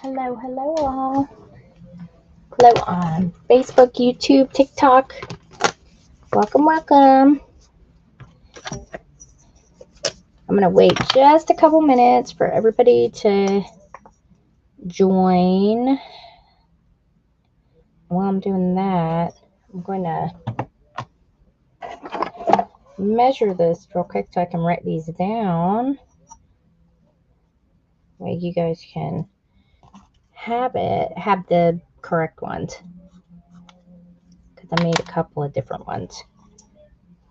Hello, hello all. Hello on Facebook, YouTube, TikTok. Welcome, welcome. I'm going to wait just a couple minutes for everybody to join. While I'm doing that, I'm going to measure this real quick so I can write these down. Way you guys can have the correct ones. Because I made a couple of different ones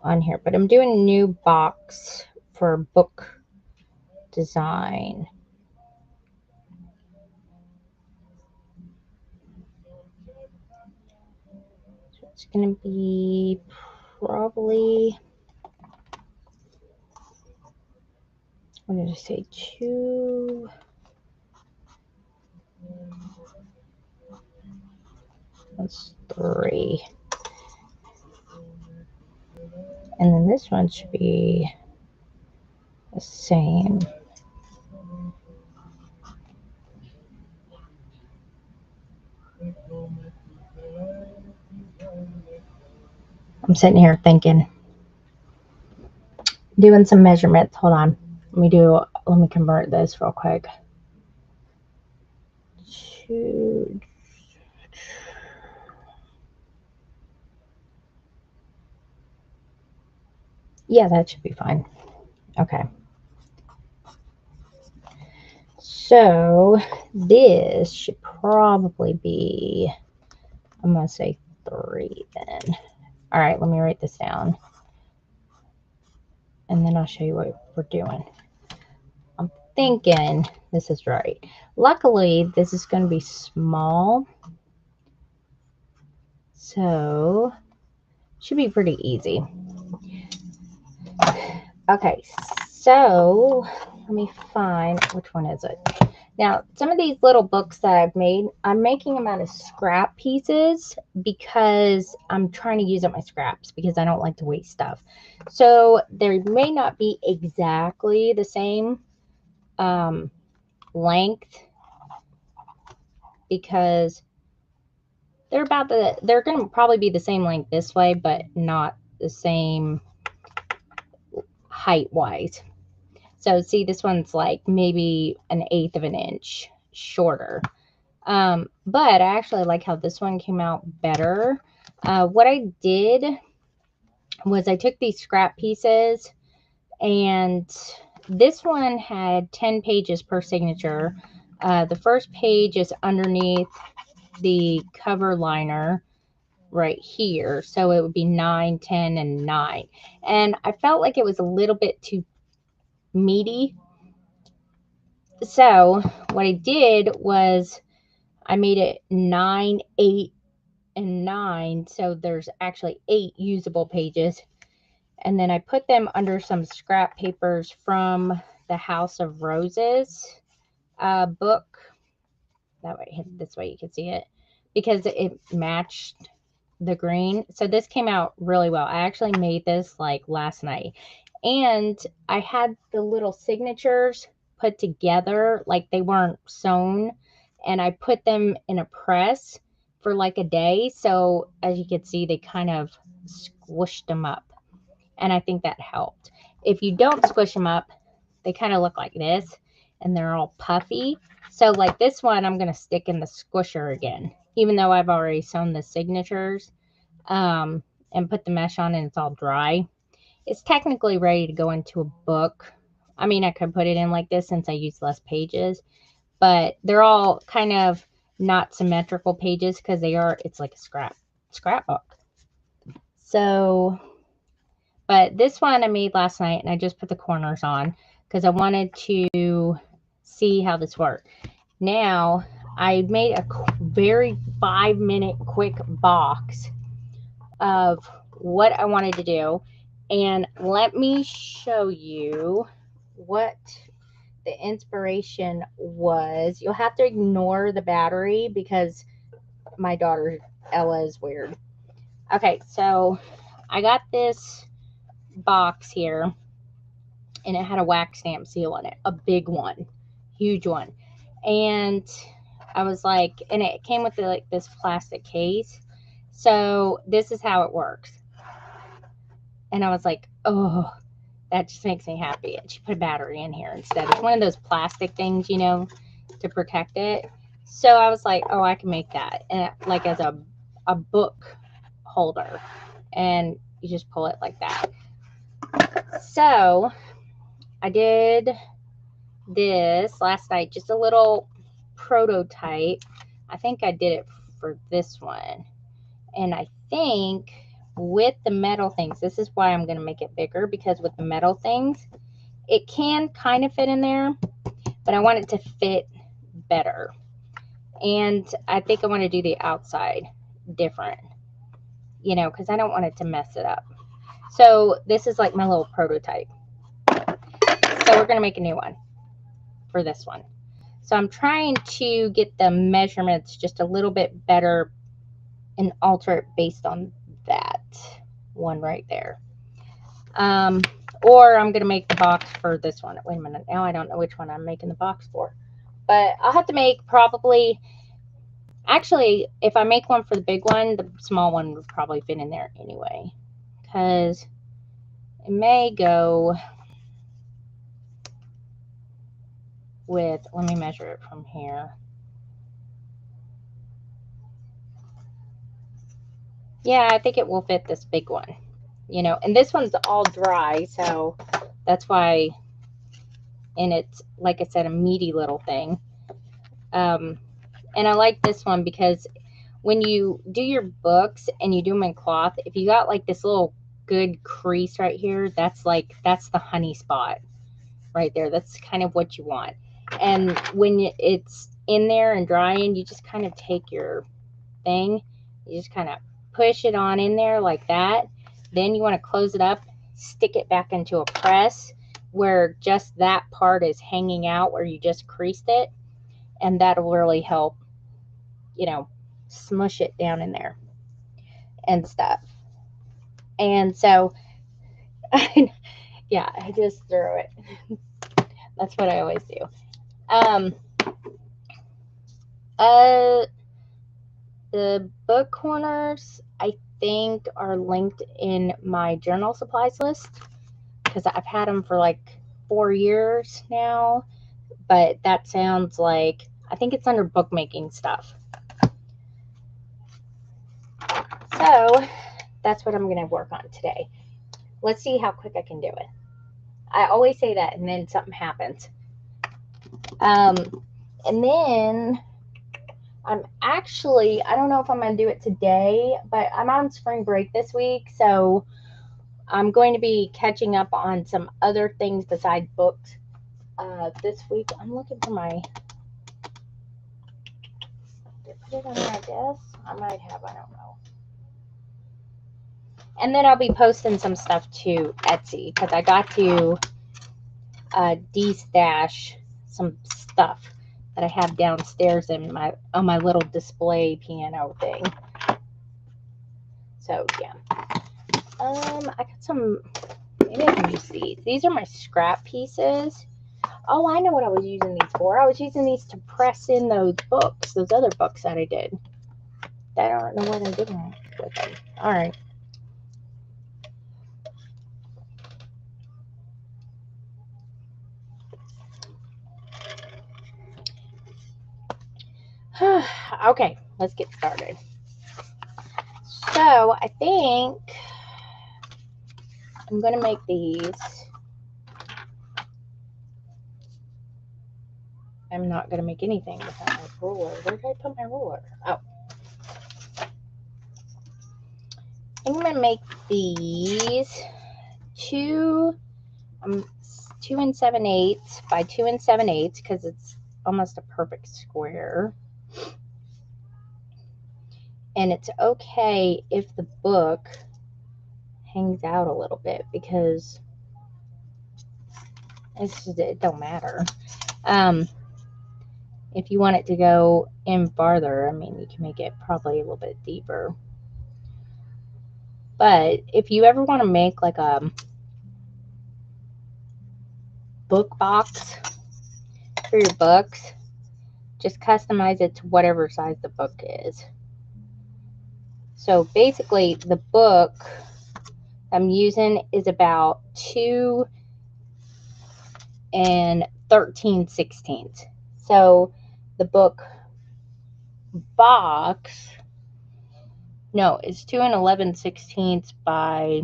on here. But I'm doing a new box for book design. So it's going to be probably, I'm going to say 2. That's 3. And then this one should be the same. I'm sitting here thinking, doing some measurements. Hold on. Let me convert this real quick. 2. Yeah, that should be fine. Okay. So this should probably be, I'm going to say 3 then. All right, let me write this down. And then I'll show you what we're doing. I'm thinking this is right. Luckily, this is going to be small. So should be pretty easy. Okay, so let me find, which one is it? Now, some of these little books that I've made, I'm making them out of scrap pieces because I'm trying to use up my scraps because I don't like to waste stuff. So they may not be exactly the same length because they're going to probably be the same length this way, but not the same height wise. So see, this one's like maybe 1/8 of an inch shorter. But I actually like how this one came out better. What I did was I took these scrap pieces, and this one had 10 pages per signature. The first page is underneath the cover liner right here. So it would be 9, 10, and 9. And I felt like it was a little bit too meaty. So what I did was I made it 9, 8, and 9. So there's actually 8 usable pages. And then I put them under some scrap papers from the House of Roses book. That way, this way you can see it because it matched the green. So this came out really well. I actually made this like last night. And I had the little signatures put together like they weren't sewn. And I put them in a press for like a day. So as you can see, they kind of squished them up. And I think that helped. If you don't squish them up, they kind of look like this. And they're all puffy. So like this one, I'm going to stick in the squisher again. Even though I've already sewn the signatures. and put the mesh on and it's all dry, it's technically ready to go into a book. I mean, I could put it in like this since I use less pages, but they're all kind of not symmetrical pages because it's like a scrapbook. So, but this one I made last night and I just put the corners on because I wanted to see how this worked. Now, I made a very 5-minute quick box of what I wanted to do. And let me show you what the inspiration was. You'll have to ignore the battery because my daughter Ella is weird. Okay, so I got this box here and it had a wax stamp seal in it, a big one, huge one. And I was like, and it came with like this plastic case. So this is how it works. And I was like, oh, that just makes me happy. And she put a battery in here instead. It's one of those plastic things, you know, to protect it. So I was like, oh, I can make that. And like as a book holder. And you just pull it like that. So I did this last night, just a little prototype. I think I did it for this one. And I think with the metal things, this is why I'm going to make it bigger, because with the metal things, it can kind of fit in there, but I want it to fit better. And I think I want to do the outside different, you know, because I don't want it to mess it up. So this is like my little prototype. So we're going to make a new one for this one. So I'm trying to get the measurements just a little bit better and alter it based on that one right there. Or I'm going to make the box for this one. Wait a minute. Now I don't know which one I'm making the box for. But I'll have to make probably... Actually, if I make one for the big one, the small one would probably fit in there anyway. Because it may go with... Let me measure it from here. Yeah, I think it will fit this big one. You know, and this one's all dry, so that's why... And it's, like I said, a meaty little thing. And I like this one because when you do your books and you do them in cloth, if you got like this little good crease right here, that's the honey spot right there. That's kind of what you want. And when it's in there and drying, you just kind of take your thing, you just kind of push it on in there like that. Then you want to close it up, stick it back into a press where just that part is hanging out where you just creased it. And that'll really help, you know, smush it down in there and stuff. And so, yeah, I just throw it. That's what I always do. The book corners, I think, are linked in my journal supplies list because I've had them for like 4 years now. But that sounds like... I think it's under bookmaking stuff. So that's what I'm going to work on today. Let's see how quick I can do it. I always say that and then something happens. And then I'm actually... I don't know if I'm going to do it today, but I'm on spring break this week. So I'm going to be catching up on some other things besides books this week. I'm looking for my... Did I put it on my desk? I might have. I don't know. And then I'll be posting some stuff to Etsy because I got to de-stash some stuff that I have downstairs in on my little display piano thing. So yeah. I got some... Maybe I can use these. These are my scrap pieces. Oh, I know what I was using these for. I was using these to press in those books, those other books that I did. I don't know what I'm doing with them. All right. Okay, let's get started. So I think I'm going to make these. I'm not going to make anything without my ruler. Where did I put my ruler? Oh. I'm going to make these 2 2 7/8 by 2 7/8 because it's almost a perfect square. And it's okay if the book hangs out a little bit because it don't matter. If you want it to go in farther, I mean, you can make it probably a little bit deeper. But if you ever want to make like a book box for your books, just customize it to whatever size the book is. So basically the book I'm using is about 2 13/16. So the book box, no, it's 2 11/16 by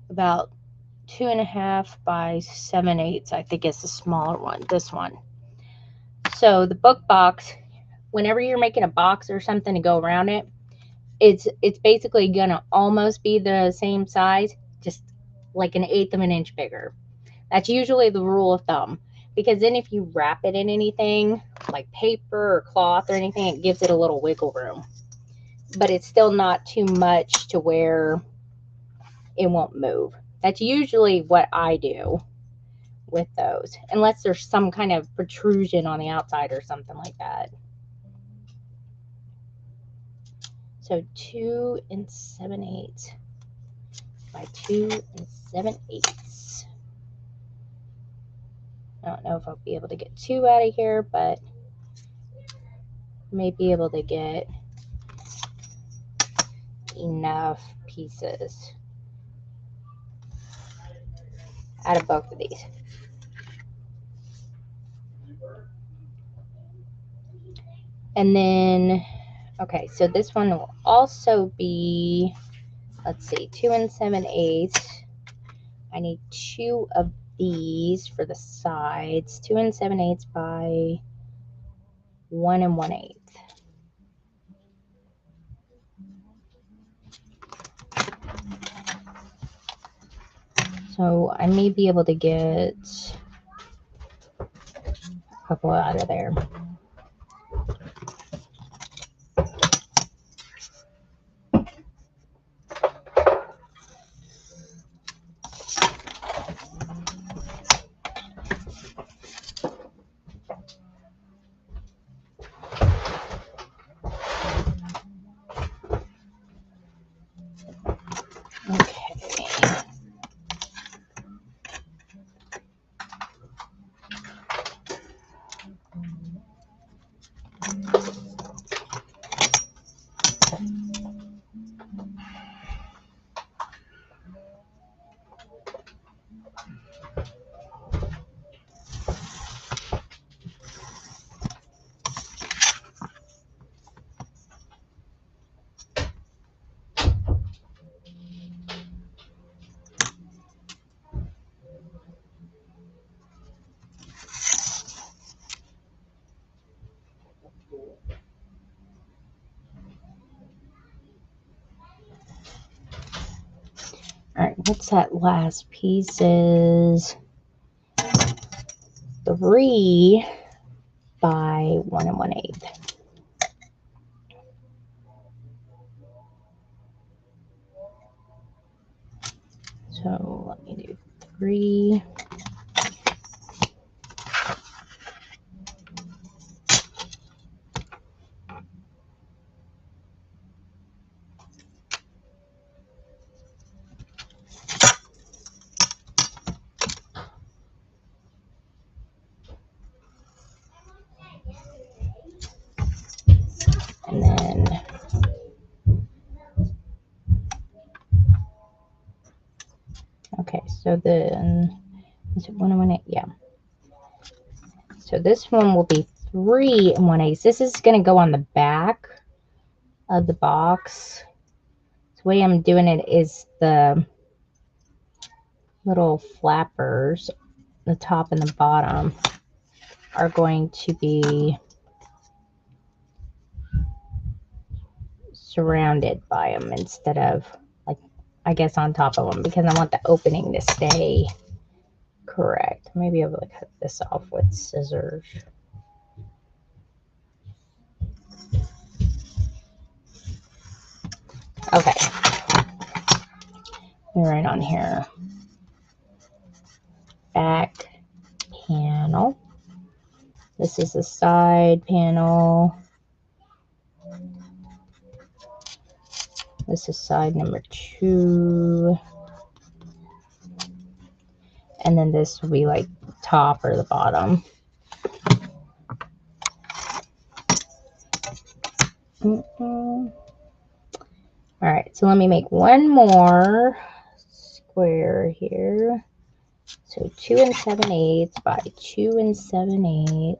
about 2.5 by 7/8. I think it's the smaller one, this one. So the book box, whenever you're making a box or something to go around it, it's basically gonna almost be the same size, just like 1/8 of an inch bigger. That's usually the rule of thumb, because then if you wrap it in anything like paper or cloth or anything, it gives it a little wiggle room, but it's still not too much to where it won't move. That's usually what I do with those, unless there's some kind of protrusion on the outside or something like that. So 2 7/8 by 2 7/8. I don't know if I'll be able to get 2 out of here, but may be able to get enough pieces out of both of these. And then, okay, so this one will also be, let's see, 2 7/8. I need 2 of these for the sides, 2 7/8 by 1 1/8. So I may be able to get a couple out of there. All right, what's that last piece is 3 by 1 1/8. So let me do 3. And then okay, so then is it 1 1/8? Yeah. So this one will be 3 1/8. This is going to go on the back of the box. The way I'm doing it is the little flappers, the top and the bottom, are going to be surrounded by them instead of, like, I guess on top of them, because I want the opening to stay correct. Maybe I'll be able to cut this off with scissors. Okay. Right on here. Back panel. This is the side panel. This is side number 2. And then this will be like top or the bottom. Alright, so let me make one more square here. So 2 7/8 by 2 7/8.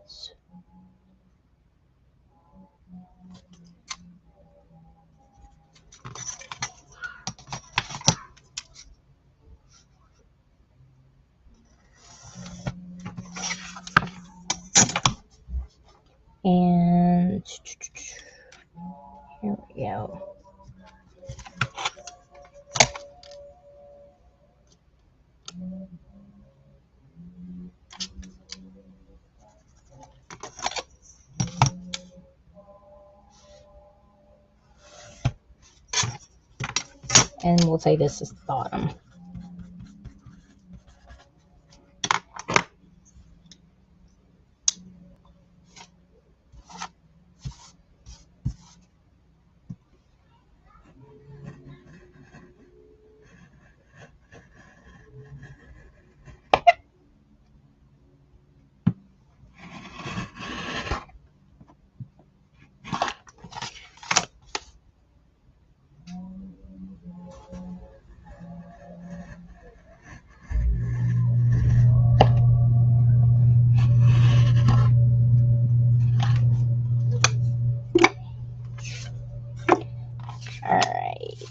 And here we go. And we'll say this is the bottom. Alright.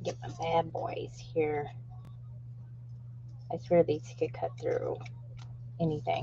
Get my bad boys here. I swear these could cut through anything.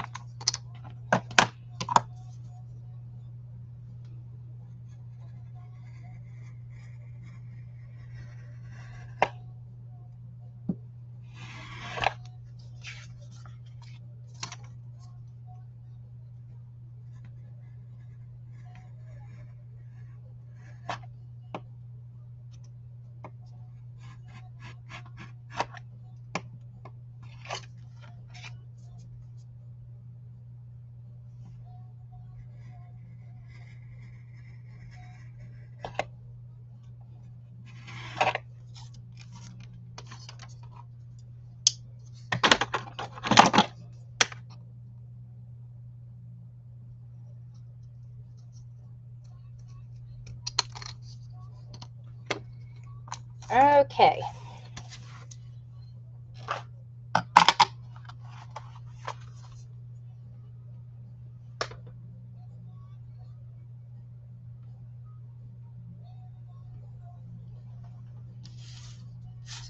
Okay.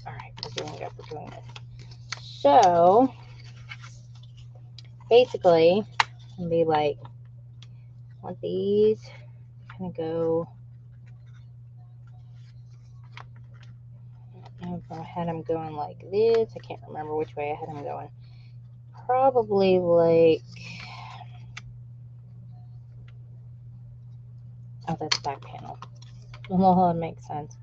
Alright, we're doing it. So, basically, I'll be like, I want these kind of go. I don't know if I had them going like this. I can't remember which way I had them going. Probably like, oh, that's back panel. Well, that makes sense.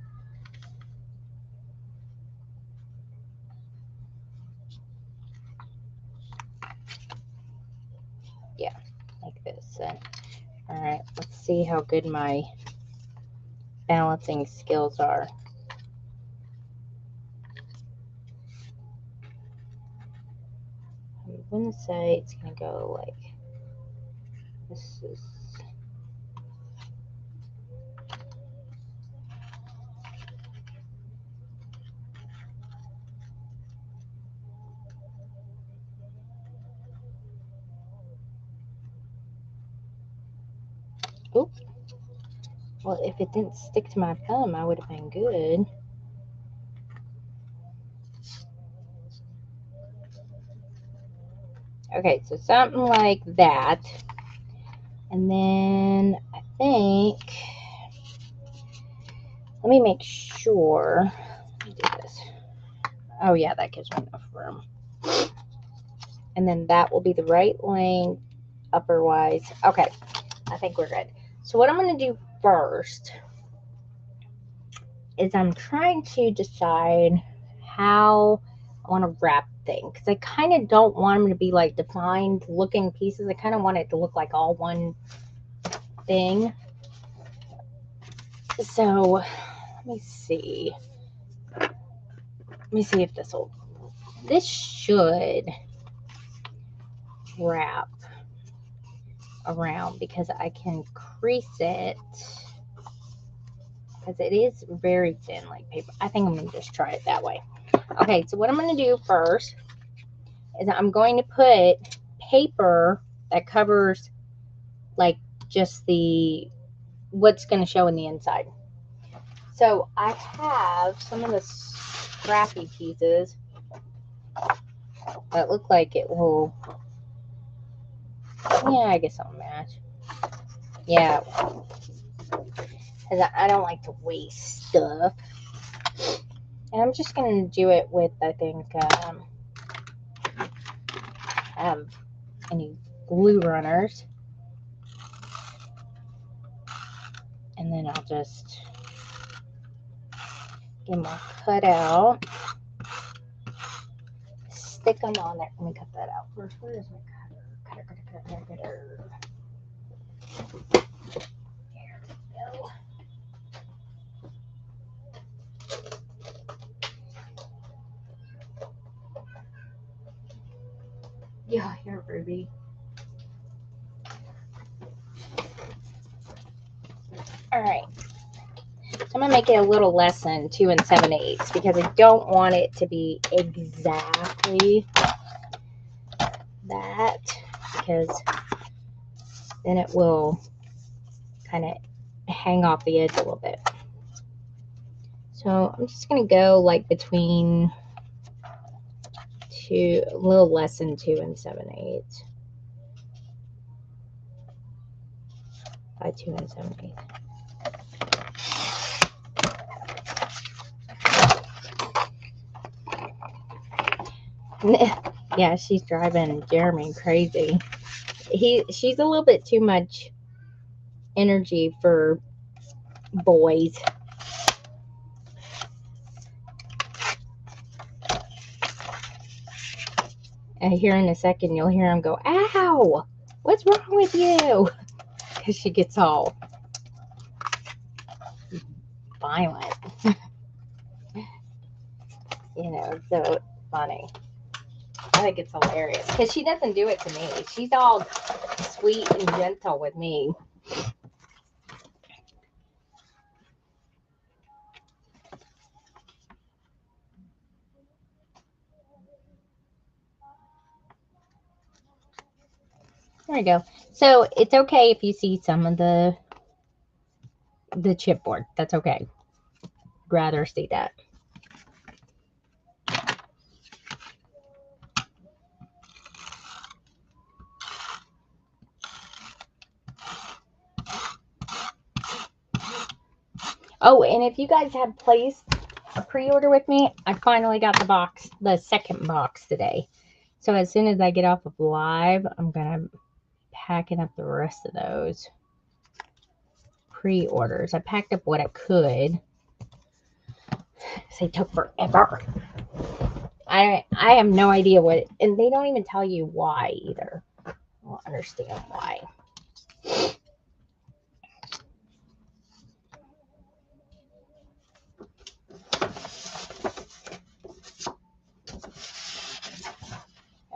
Yeah, like this. All All right, let's see how good my balancing skills are. I'm going to say it's going to go like this is. Oop. Well, if it didn't stick to my thumb, I would have been good. Okay, so something like that. And then I think, let me make sure. Let me do this. Oh yeah, that gives me enough room. And then that will be the right length upperwise. Okay, I think we're good. So what I'm going to do first is I'm trying to decide how I want to wrap things. Because I kind of don't want them to be like defined looking pieces. I kind of want it to look like all one thing. So let me see. Let me see if this should wrap around because I can crease it because it is very thin like paper. I think I'm going to just try it that way. Okay, so what I'm going to do first is I'm going to put paper that covers like just what's going to show in the inside. So I have some of the scrappy pieces that look like it will, yeah, I guess I'll match. Yeah, because I don't like to waste stuff. And I'm just going to do it with, I think, any glue runners. And then I'll just get them all cut out. Stick them on there. Let me cut that out first. Where is my cutter? Cutter. There we go. Yeah, here, Ruby. All right. So I'm going to make it a little less than 2 7/8 because I don't want it to be exactly that because then it will kind of hang off the edge a little bit. So I'm just going to go like between a little less than 2 7/8 by 2 7/8. Yeah, she's driving Jeremy crazy. She's a little bit too much energy for boys. And here in a second, you'll hear him go, "Ow! What's wrong with you?" Because she gets all violent. You know, so funny. I think it's hilarious because she doesn't do it to me. She's all sweet and gentle with me. There we go. So it's okay if you see some of the chipboard. That's okay. Rather see that. Oh, and if you guys have placed a pre-order with me, I finally got the second box today. So as soon as I get off of live, I'm gonna be packing up the rest of those pre-orders. I packed up what I could. They took forever. I have no idea and they don't even tell you why either. I don't understand why.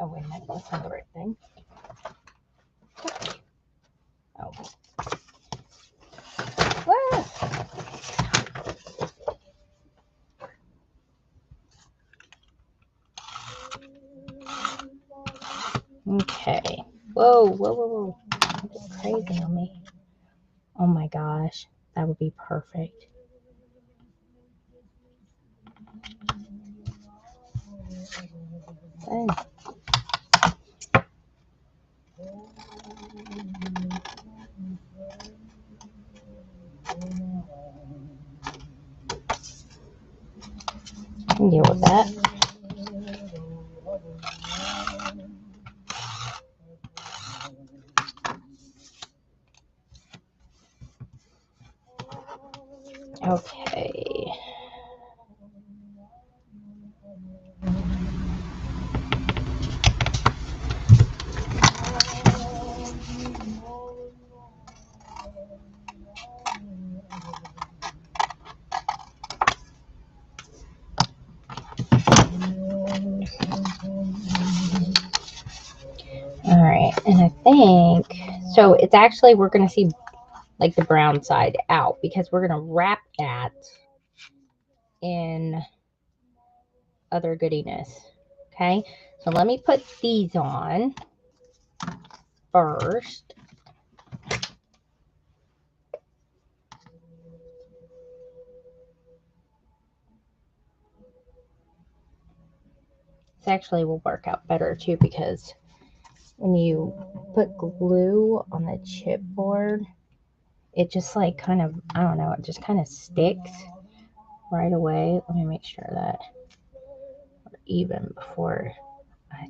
Oh, wait a minute. That's not the right thing. Oh. Ah. Okay. Whoa, whoa, whoa, whoa. That's crazy on me. Oh my gosh. That would be perfect. Oh. I can deal with that. Okay. All right, and I think, so it's actually, we're going to see like the brown side out because we're going to wrap that in other goodiness. Okay, so let me put these on first. This actually will work out better too because when you put glue on the chipboard, it just like kind of, I don't know, it just kind of sticks right away. Let me make sure that we're even before I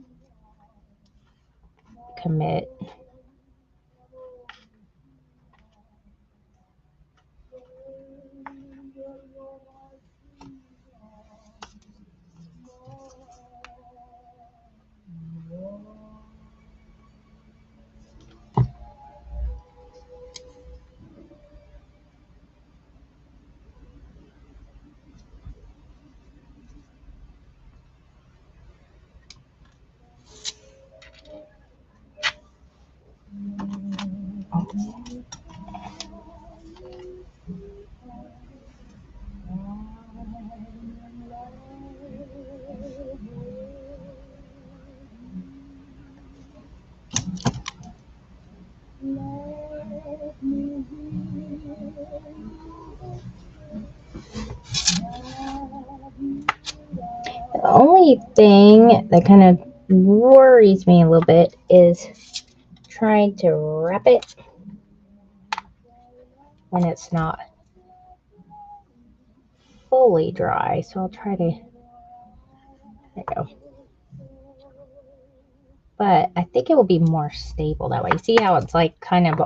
commit. The only thing that kind of worries me a little bit is trying to wrap it when it's not fully dry. So I'll try to, there you go. But I think it will be more stable that way. See how it's like kind of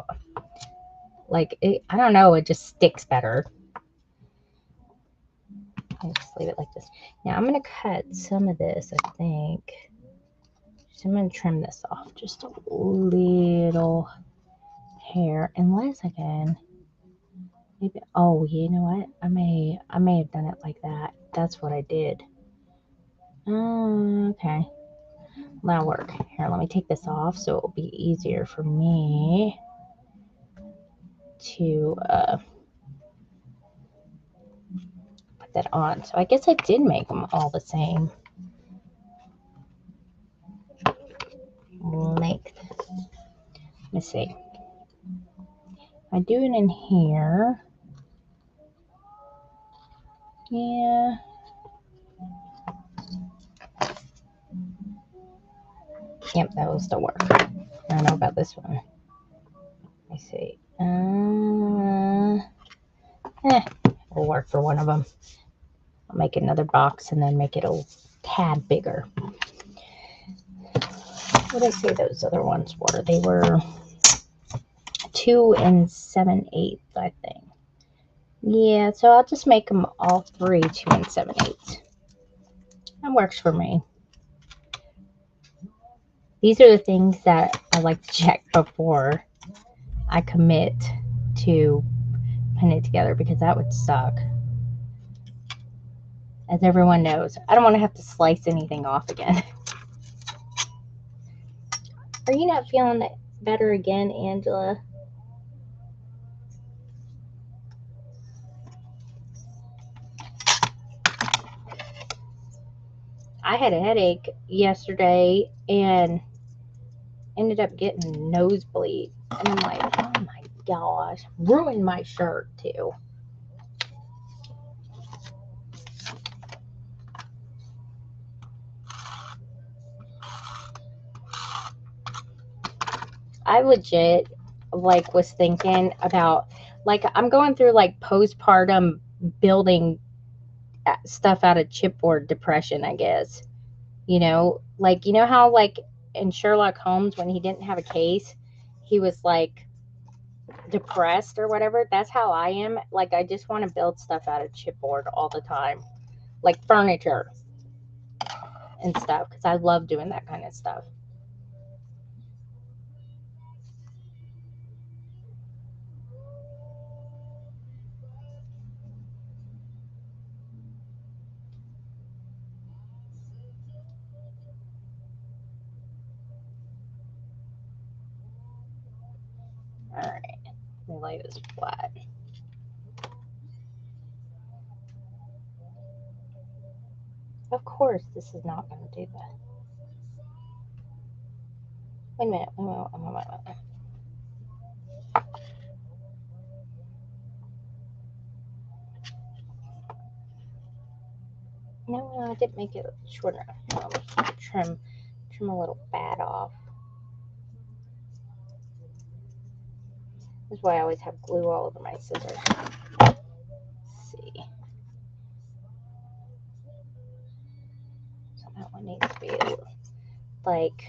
like, it, I don't know, it just sticks better. I'll just leave it like this. Now I'm going to cut some of this, I think. So I'm going to trim this off just a little hair, unless I can. Maybe, oh, you know what? I may have done it like that. That's what I did. Okay. That'll work. Here, let me take this off so it'll be easier for me to put that on. So I guess I did make them all the same length. Let me see. I do it in here. Yeah. Yep, that will still work. I don't know about this one. Let me see. It'll work for one of them. I'll make another box and then make it a tad bigger. What did I say those other ones were? They were 2 7/8, I think. Yeah, so I'll just make them all three 2 7/8. That works for me. These are the things that I like to check before I commit to putting it together, because that would suck. As everyone knows, I don't want to have to slice anything off again. Are you not feeling better again, Angela? I had a headache yesterday and ended up getting a nosebleed. And I'm like, oh my gosh, ruined my shirt too. I legit like was thinking about, like, I'm going through like postpartum building stuff out of chipboard depression, I guess. Like, you know how like in Sherlock Holmes when he didn't have a case, he was like depressed or whatever. That's how I am. Like, I just want to build stuff out of chipboard all the time, like furniture and stuff, because I love doing that kind of stuff. All right, let me lay this flat. Of course, this is not going to do that. Wait a minute. Wait a minute. Wait a minute. No, I didn't make it short enough. Trim a little fat off. This is why I always have glue all over my scissors. Let's see. So that one needs to be like,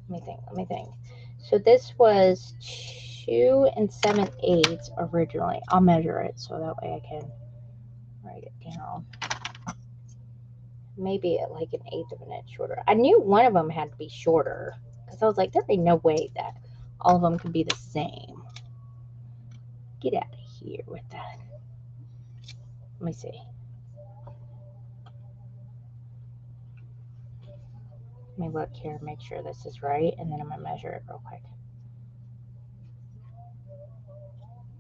let me think. So this was 2 7/8 originally. I'll measure it so that way I can write it down. Maybe at like 1/8 of an inch shorter. I knew one of them had to be shorter because I was like, there ain't no way that all of them could be the same. Get out of here with that. Let me see. Let me look here, make sure this is right, and then I'm gonna measure it real quick.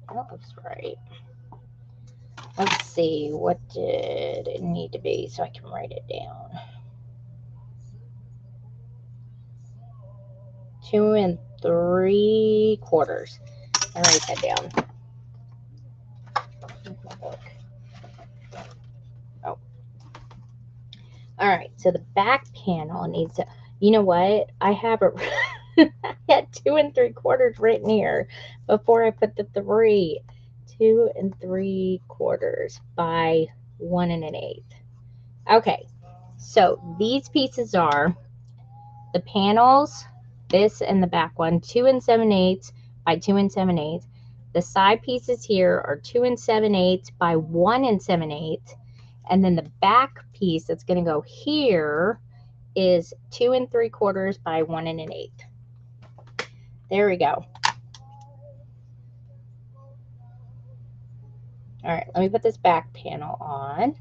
That looks right. Let's see, what did it need to be so I can write it down? 2 3/4. I write that down. Oh. All right, so the back panel needs to, you know what? I have a, I had 2 3/4 written here before I put the 3. 2 3/4 by 1 1/8. Okay, so these pieces are the panels, this and the back one, 2 7/8 by 2 7/8. The side pieces here are 2 7/8 by 1 7/8. And then the back piece that's going to go here is 2 3/4 by 1 1/8. There we go. All right, let me put this back panel on.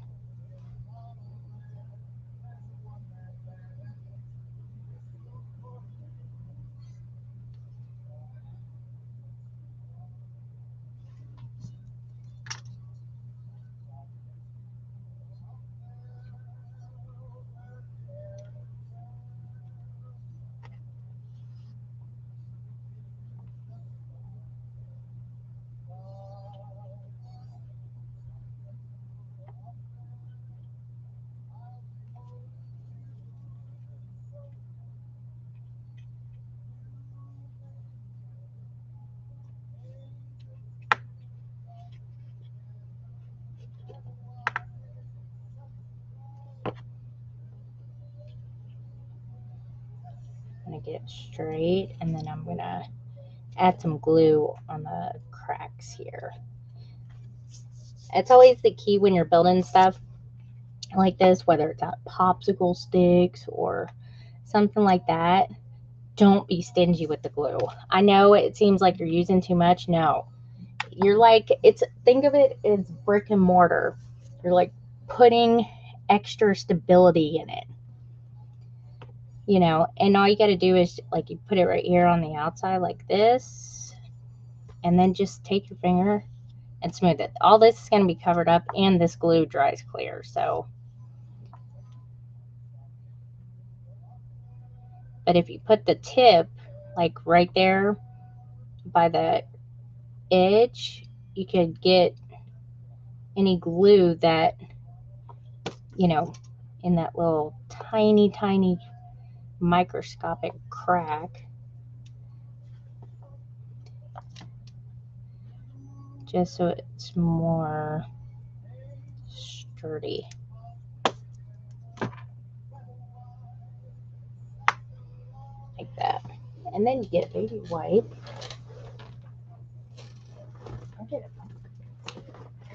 I'm going to get it straight, and then I'm going to add some glue on the cracks here. It's always the key when you're building stuff like this, whether it's popsicle sticks or something like that. Don't be stingy with the glue. I know it seems like you're using too much. No, you're like, think of it as brick and mortar. You're like putting extra stability in it. you know, and all you got to do is like you put it right here on the outside like this, and then just take your finger and smooth it. All this is going to be covered up, and this glue dries clear. So, but if you put the tip like right there by the edge, you could get any glue that, you know, in that little tiny microscopic crack, just so it's more sturdy. Like that. And then you get a baby wipe. I'll get it.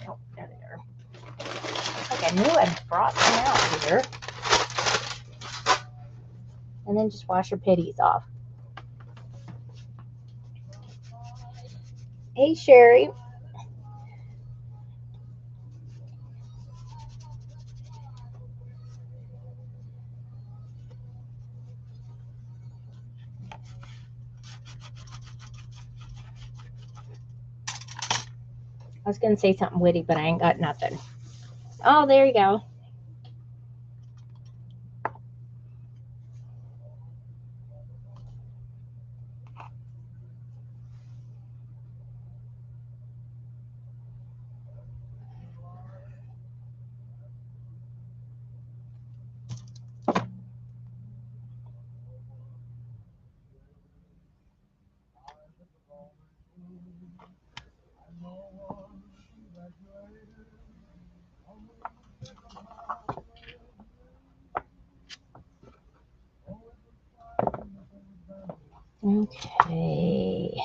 Oh, there they are. Like I knew I brought them out here. And then just wash your pitties off. Hey, Sherry. I was going to say something witty, but I ain't got nothing. Oh, there you go. Okay.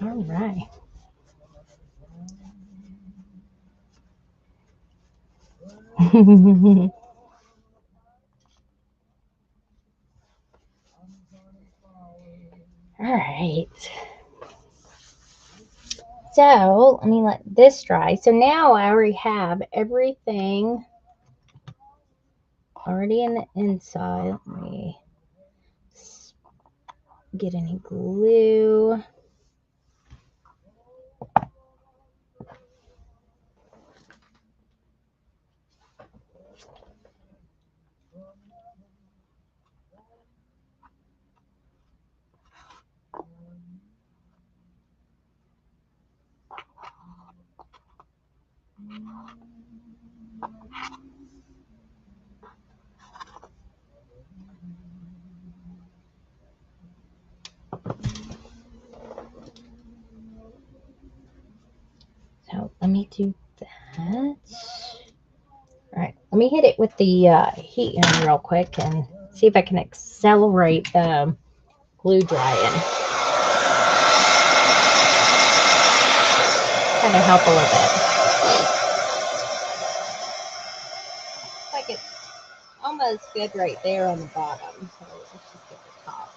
All right. All right. So let me let this dry. So now I already have everything already in the inside. Let me get any glue. So let me do that. All right, let me hit it with the heat gun real quick and see if I can accelerate the glue drying. Kind of help a little bit. Like it's almost good right there on the bottom. So let's just get the top.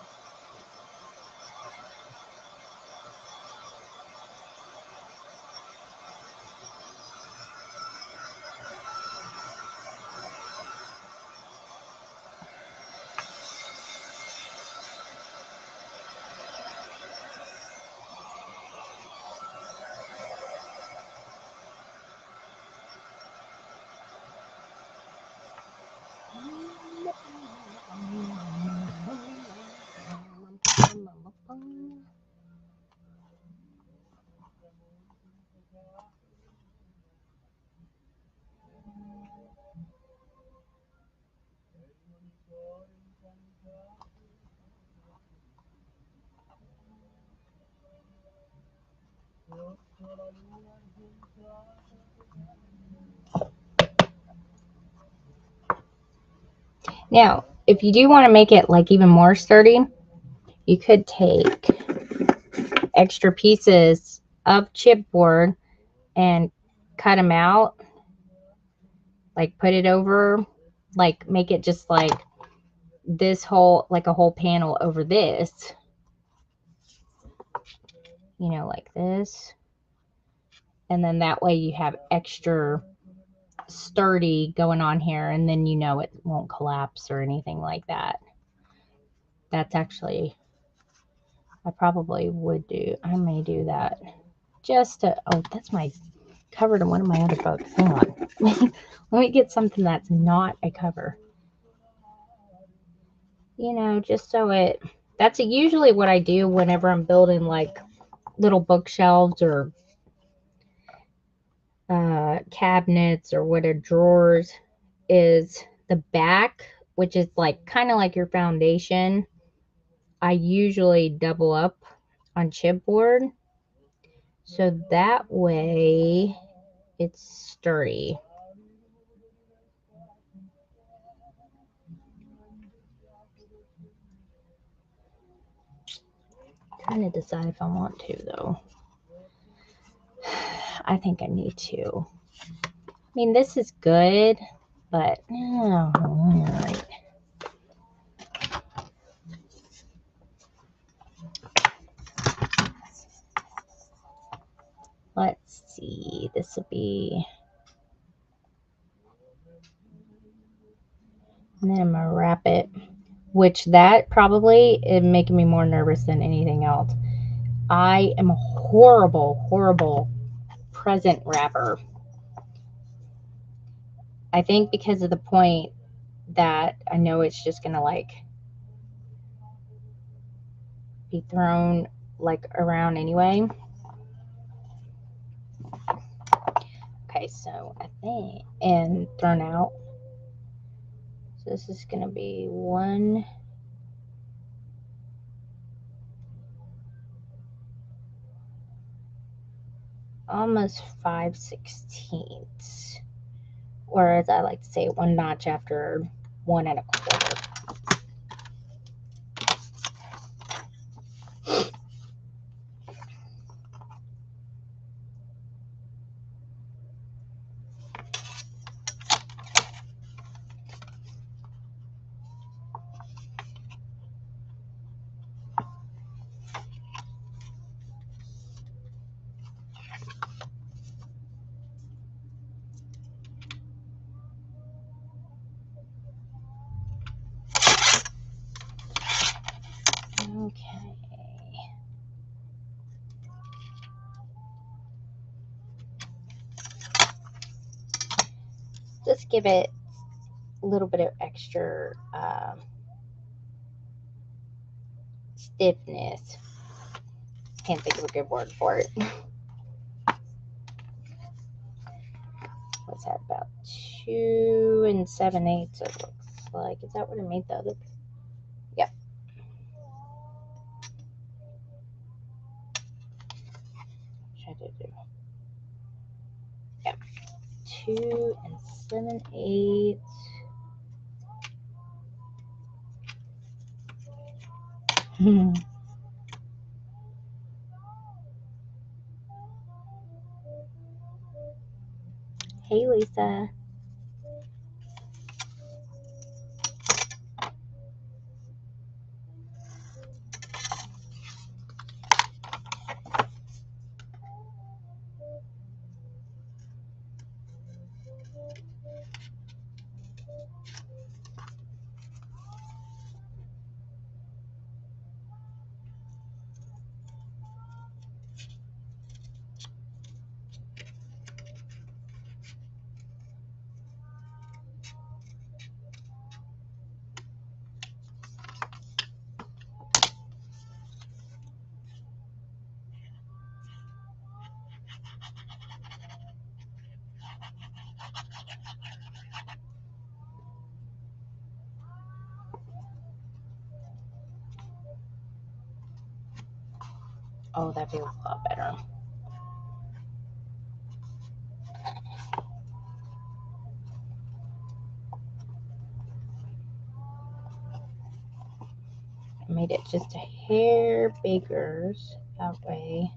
Now, if you do want to make it like even more sturdy, you could take extra pieces of chipboard and cut them out, like put it over, like make it just like this whole, like a whole panel over this, you know, like this. And then that way you have extra sturdy going on here, and then you know it won't collapse or anything like that. That's actually, I probably would do, I may do that just to, oh, that's my cover to one of my other books. Hang on. Let me get something that's not a cover. You know, just so it, that's usually what I do whenever I'm building like little bookshelves or cabinets or whatever, drawers, is the back, which is like kind of like your foundation. I usually double up on chipboard so that way it's sturdy. Trying to decide if I want to though. I think I need to. I mean, this is good, but all right. Let's see. This will be, and then I'm gonna wrap it. Which that probably is making me more nervous than anything else. I am a horrible, horrible present wrapper. I think because of the point that I know it's just gonna like be thrown like around anyway. Okay, so I think, and thrown out. So this is gonna be one, almost 5/16, or as I like to say, one notch after 1 1/4. Okay. Just give it a little bit of extra stiffness. Can't think of a good word for it. What's that, about 2 7/8? It looks like. Is that what I made the other? Yep. Try to do. Yep. 2 7/8. Hey, Lisa. Oh, that feels a lot better. made it just a hair bigger, so that way.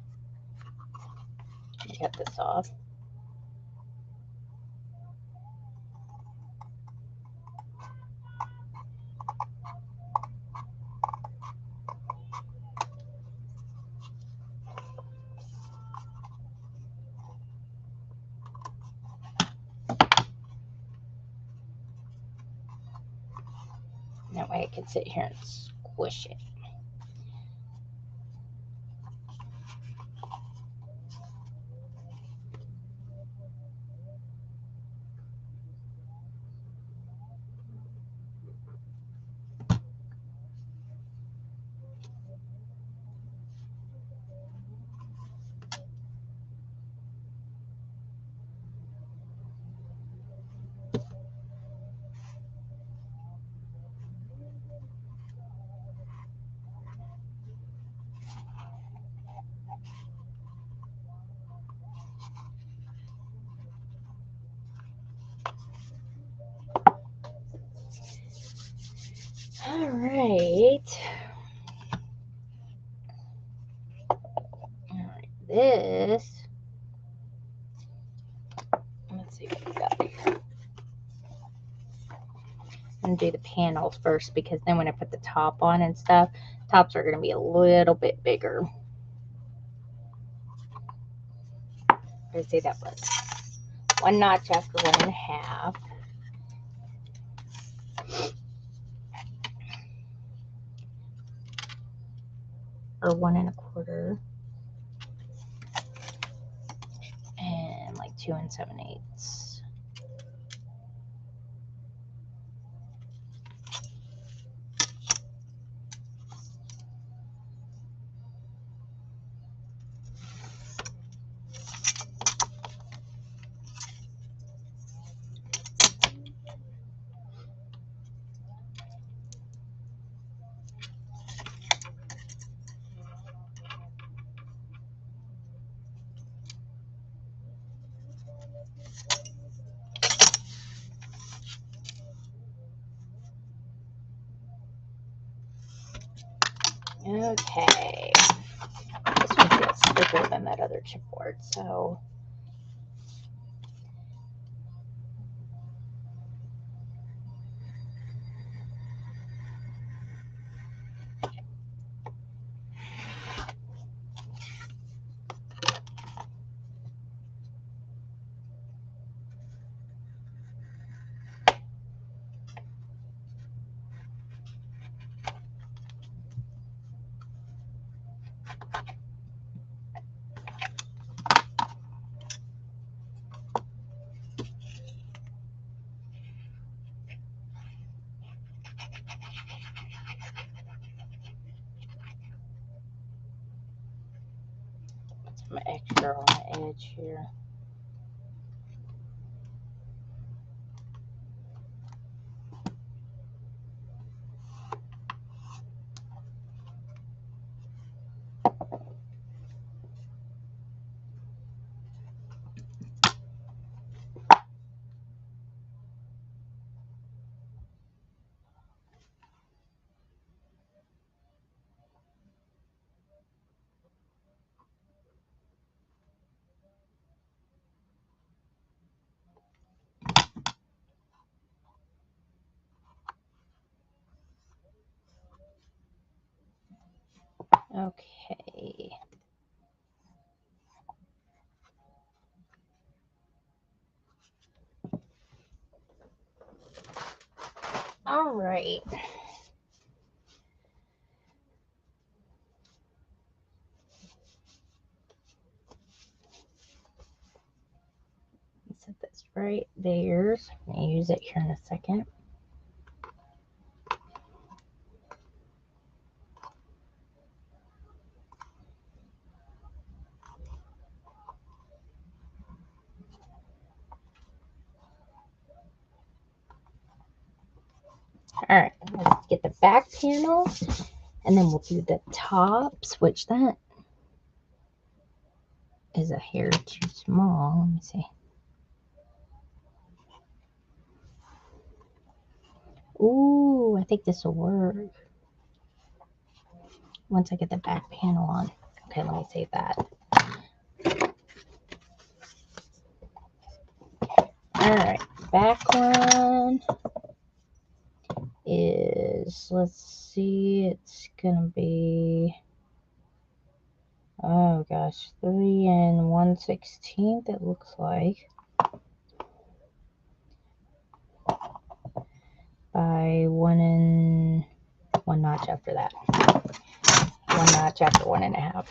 Cut this off. That way I can sit here and squish it. All right. This, let's see what we got here. I'm gonna do the panels first because then when I put the top on and stuff, tops are gonna be a little bit bigger. Let's see, that was 1 notch after 1.5. Or 1 1/4. And like 2 7/8. Okay. This one feels thicker than that other chipboard, so. Some extra on the edge here. Okay. All right. Set this right there. I'm going to use it here in a second. All right, let's get the back panel, and then we'll do the tops, which that is a hair too small. Let me see. Ooh, I think this will work. once I get the back panel on. Okay, let me save that. All right, back one is, let's see, it's gonna be, oh gosh, 3 1/16 it looks like, by 1 notch after that, 1 notch after 1.5.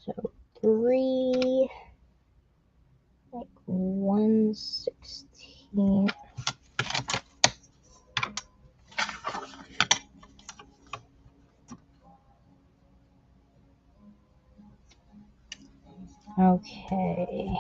So 3 like 1/16. Okay.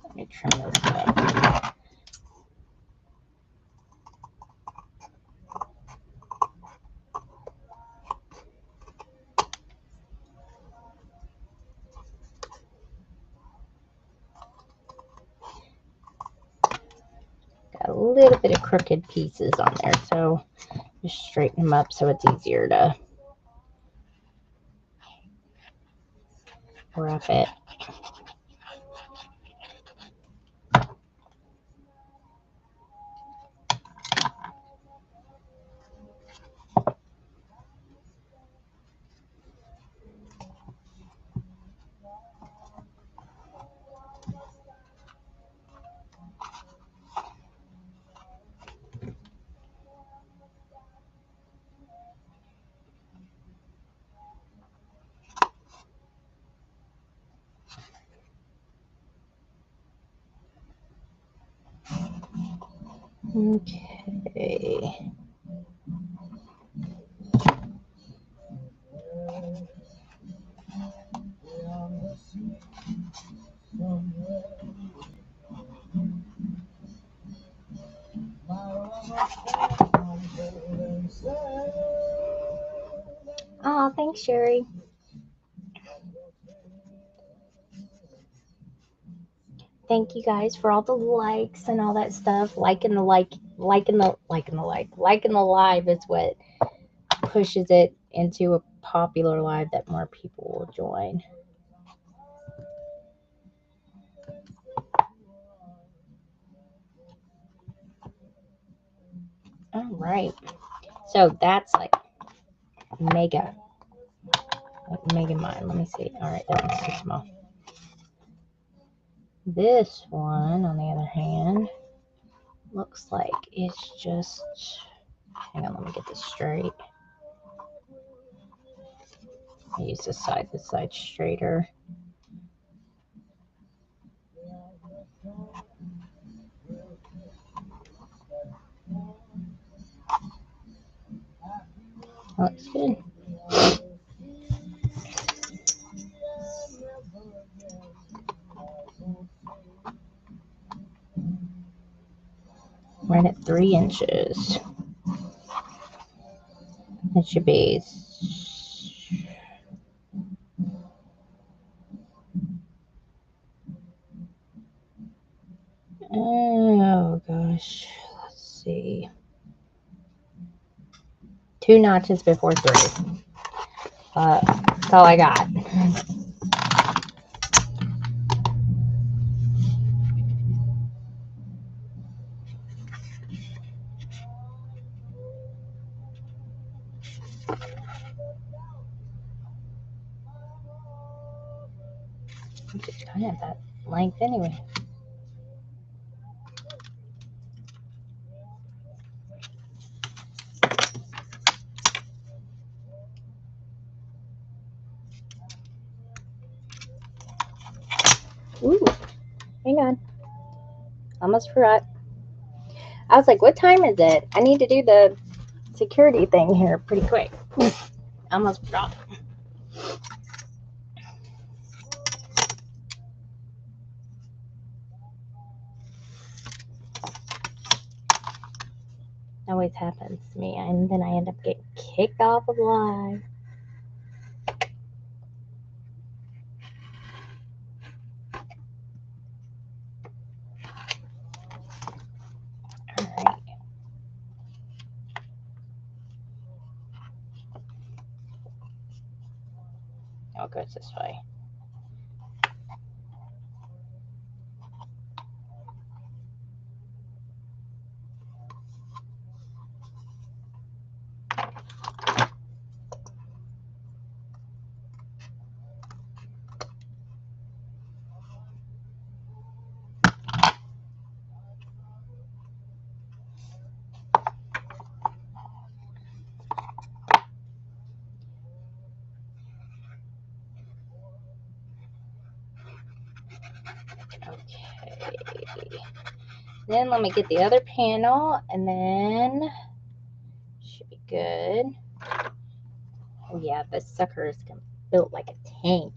Let me trim this up. Got a little bit of crooked pieces on there, so just straighten them up so it's easier to wrap it. Okay. Oh, thanks, Sherry. Thank you guys for all the likes and all that stuff. Liking the live is what pushes it into a popular live that more people will join. All right. So that's like mega mine. Let me see. All right, that one's too small. This one, on the other hand, looks like it's just, hang on, let me get this straight. I use this side straighter. Looks good. Right at 3 inches. It should be, oh gosh, let's see. 2 notches before 3. That's all I got. It's kind of that length anyway. Ooh, hang on. Almost forgot. I was like, what time is it? I need to do the security thing here pretty quick. Almost forgot. Always happens to me, and then I end up getting kicked off of live. Alright. Oh, it goes this way. Okay. Then let me get the other panel, and then should be good. Oh yeah, this sucker is built like a tank.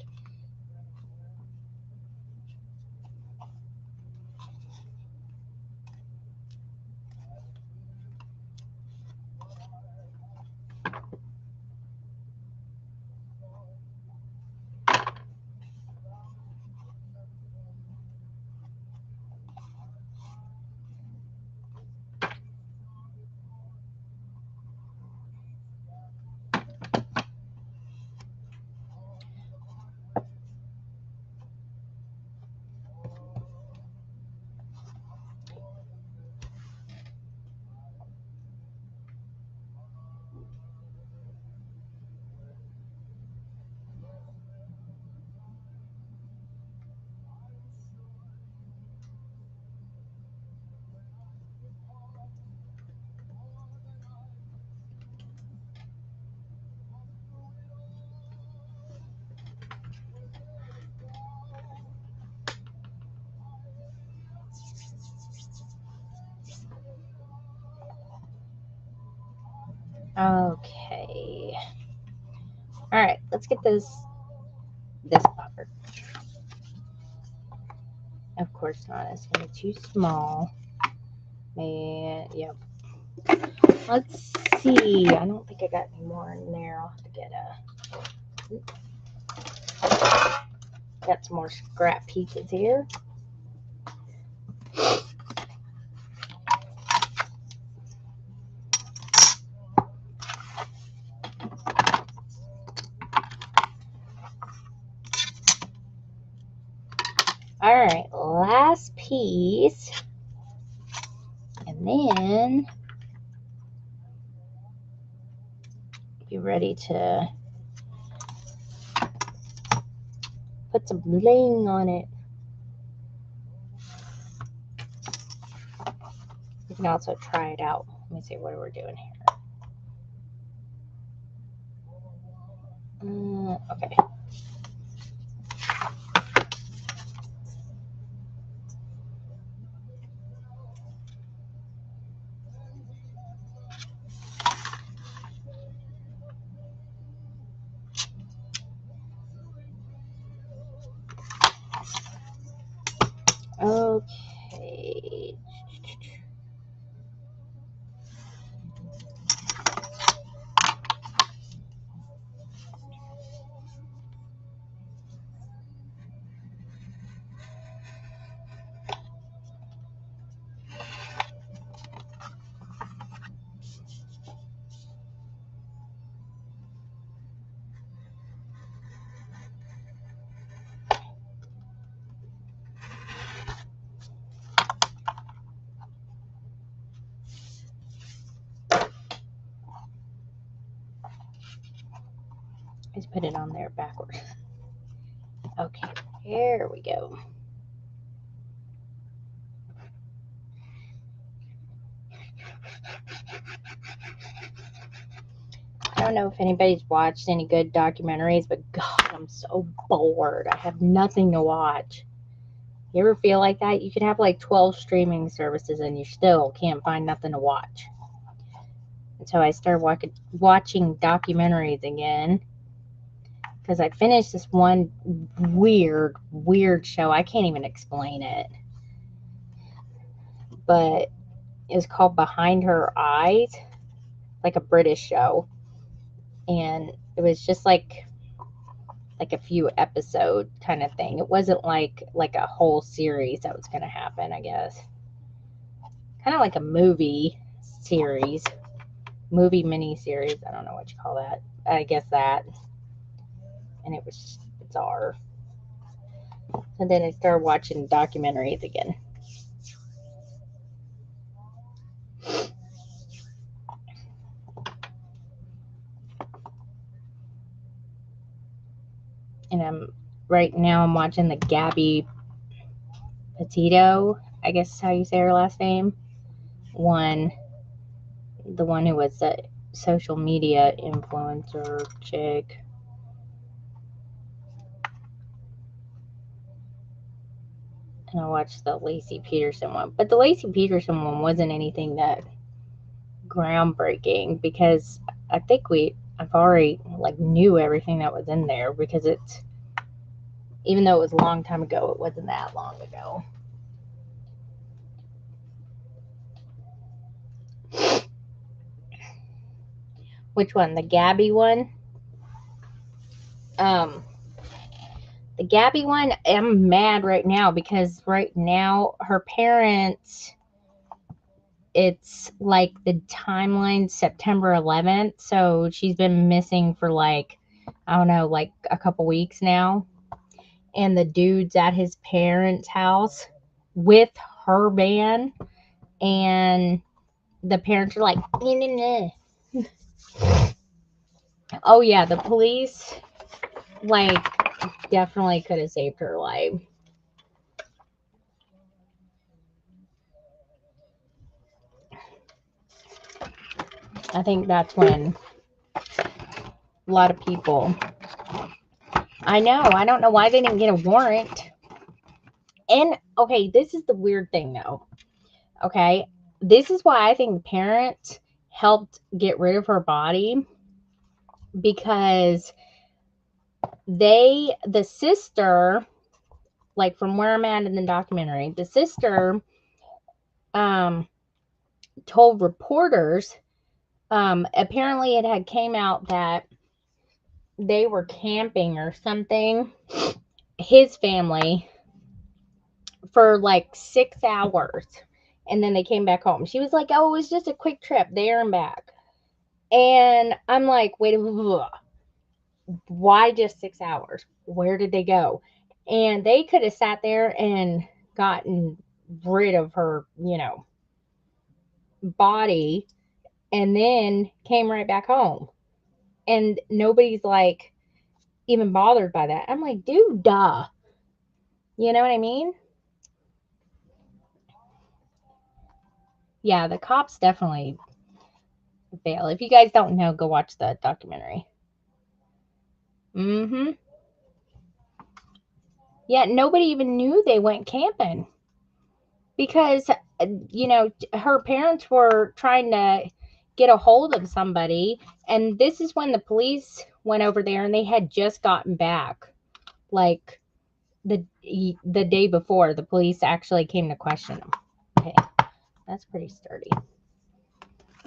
Okay. All right, let's get this popper. Of course not. It's gonna be too small. And yep. Let's see. I don't think I got any more in there. I'll have to get got some more scrap pieces here. All right, last piece. And then be ready to put some bling on it. You can also try it out. Let me see what we're doing here. Okay. Okay. put it on there backwards. Okay, here we go. I don't know if anybody's watched any good documentaries, but God, I'm so bored. I have nothing to watch. You ever feel like that? You could have like 12 streaming services and you still can't find nothing to watch. And so I started watching documentaries again because I finished this one weird show. I can't even explain it. But it was called Behind Her Eyes, like a British show. And it was just like a few episode kind of thing. It wasn't like a whole series that was going to happen, I guess. Kind of like a movie series, movie mini series. I don't know what you call that. I guess that. And it was bizarre. And then I started watching documentaries again. And right now I'm watching the Gabby Petito, I guess is how you say her last name. The one who was the social media influencer chick. And I watched the Laci Peterson one. But the Laci Peterson one wasn't anything that groundbreaking because I think I've already knew everything that was in there because even though it was a long time ago, it wasn't that long ago. Which one? The Gabby one? The Gabby one, I'm mad right now because right now her parents, it's like the timeline September 11th. So she's been missing for I don't know, a couple weeks now. And the dude's at his parents' house with her band. And the parents are like, nah. Oh yeah, the police definitely could have saved her life. I think that's when a lot of people, I don't know why they didn't get a warrant. And okay, this is the weird thing though. Okay, this is why I think the parents helped get rid of her body, because the sister, from where I'm at in the documentary, the sister told reporters, apparently it had came out that they were camping or something, his family, for 6 hours, and then they came back home. She was like, oh, it was just a quick trip there and back. And I'm like, wait, why just 6 hours? Where did they go? And they could have sat there and gotten rid of her, body, and then came right back home. And nobody's even bothered by that. I'm like, dude, duh. You know what I mean? Yeah, the cops definitely fail. If you guys don't know, go watch the documentary. Yeah, nobody even knew they went camping because, her parents were trying to get a hold of somebody. And this is when the police went over there and they had just gotten back. The day before, the police actually came to question them. Okay, that's pretty sturdy.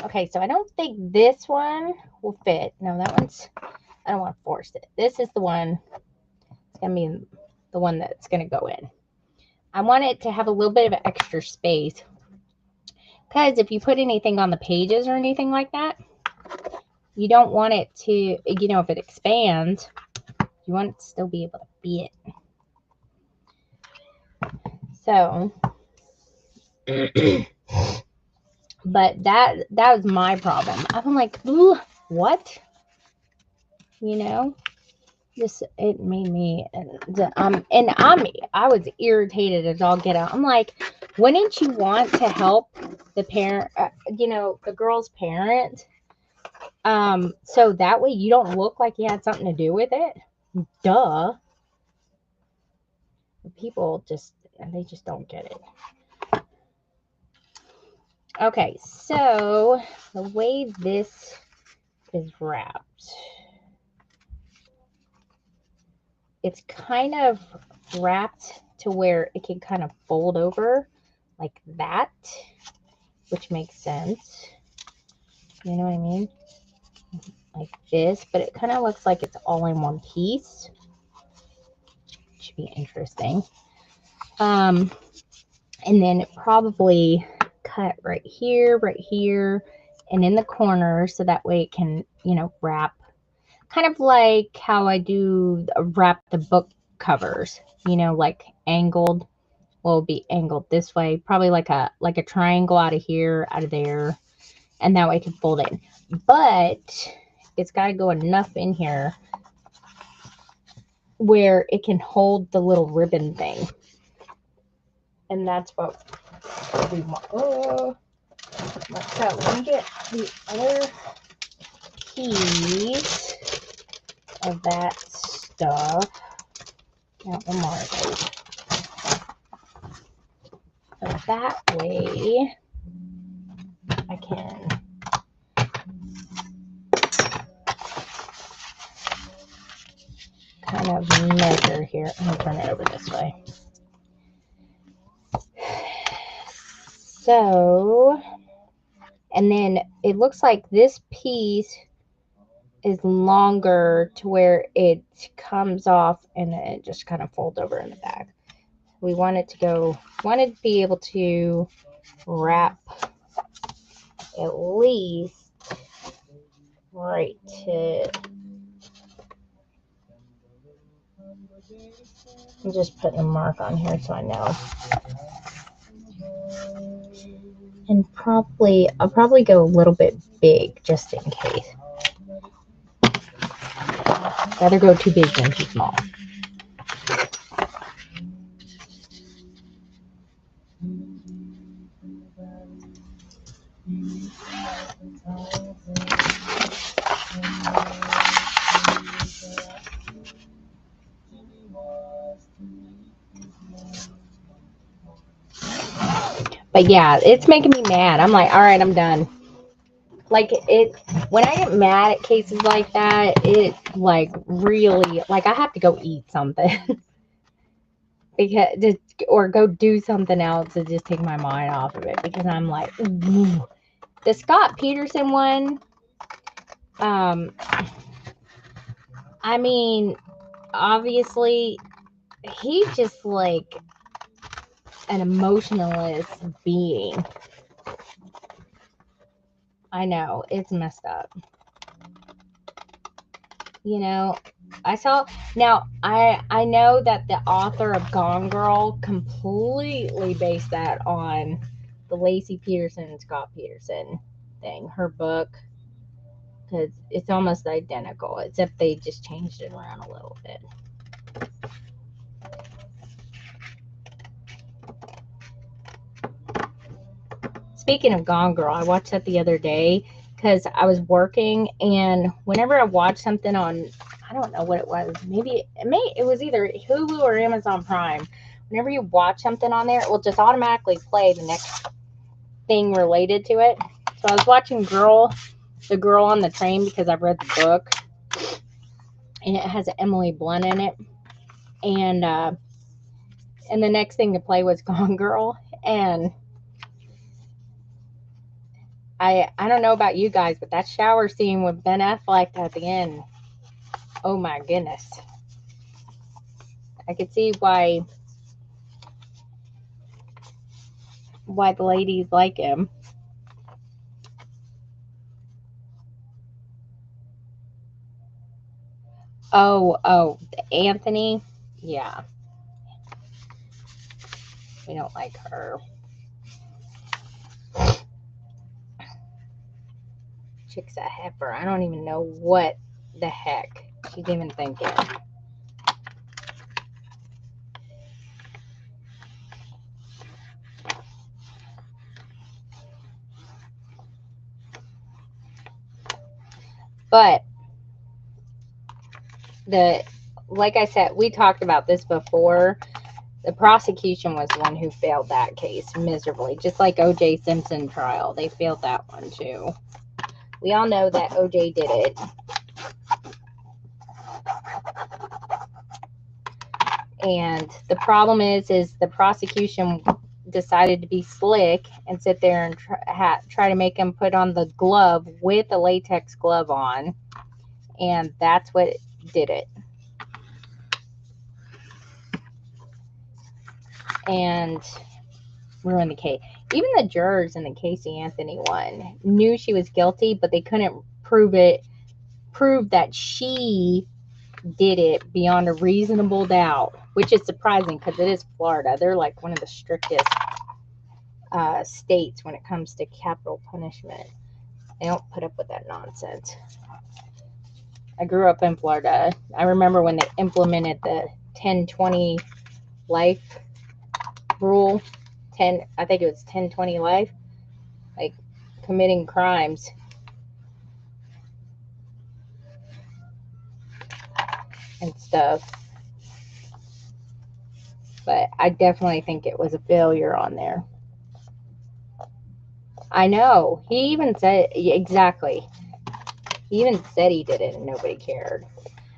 Okay, so I don't think this one will fit. No, that one's, I don't want to force it. This is the one, it's going to be the one that's going to go in. I want it to have a little bit of extra space, because if you put anything on the pages or anything like that, you don't want it to, if it expands, you want it to still be able to fit. So, but that was my problem. I'm like, what? Just, it made me, I was irritated as all get out. I'm like, wouldn't you want to help the parent, the girl's parent? So that way you don't look like you had something to do with it. Duh. People they just don't get it. Okay, so the way this is wrapped, it's kind of wrapped to where it can kind of fold over like that, which makes sense. You know what I mean? Like this, but it kind of looks like it's all in one piece. Should be interesting. And then probably cut right here, and in the corner, so that way it can, wrap. Kind of like how I do wrap the book covers, like angled. Well, it'll be angled this way, probably like a triangle out of here, out of there, and that way I can fold it. But it's got to go enough in here where it can hold the little ribbon thing. And that's what we want. Oh, so let me get the other piece of that stuff. Now, one more of those. So that way I can kind of measure here. I'm going to turn it over this way. So, and then it looks like this piece is longer to where it comes off and it just kind of folds over in the back. We wanted to be able to wrap at least right to, I'm just putting a mark on here so I know. And I'll probably go a little bit big just in case. Rather go too big than too small. But yeah, it's making me mad. I'm like, all right, I'm done. Like when I get mad at cases like that, it like really, like I have to go eat something or go do something else to just take my mind off of it, because I'm like, ooh. The Scott Peterson one, I mean, obviously he's just like an emotionless being. I know, it's messed up. I know that the author of Gone Girl completely based that on the Laci Peterson and Scott Peterson thing, her book, because it's almost identical, except they just changed it around a little bit. Speaking of Gone Girl, I watched that the other day because I was working, and whenever I watch something on, I don't know what it was, it was either Hulu or Amazon Prime. Whenever you watch something on there, it will just automatically play the next thing related to it. So I was watching The Girl on the Train, because I've read the book, and it has Emily Blunt in it. And the next thing to play was Gone Girl, and I don't know about you guys, but that shower scene with Ben Affleck at the end, oh my goodness. I could see why the ladies like him. Oh, Anthony? Yeah. We don't like her. Chick's a heifer. I don't even know what the heck she's even thinking. But like I said, we talked about this before. The prosecution was the one who failed that case miserably, just like O.J. Simpson trial. They failed that one too. We all know that O.J. did it. And the problem is the prosecution decided to be slick and sit there and try to make him put on the glove with a latex glove on. And that's what did it. And ruined the case. Even the jurors in the Casey Anthony one knew she was guilty, but they couldn't prove that she did it beyond a reasonable doubt, which is surprising because it is Florida. They're like one of the strictest states when it comes to capital punishment. They don't put up with that nonsense. I grew up in Florida. I remember when they implemented the 10-20 life rule. I think it was 10-20 life, like committing crimes. And stuff. But I definitely think it was a failure on there. I know. He even said, exactly. He even said he did it and nobody cared.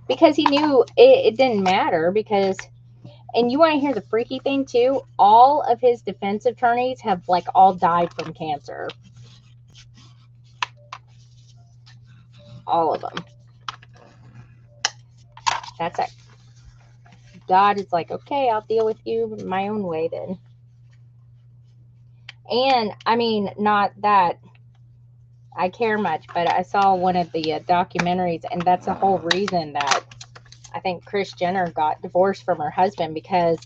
Because he knew it didn't matter because, and you want to hear the freaky thing too? All of his defense attorneys have like all died from cancer. All of them. That's it. God is like, okay, I'll deal with you my own way then. And, I mean, not that I care much, but I saw one of the documentaries, and that's the whole reason that I think Kris Jenner got divorced from her husband because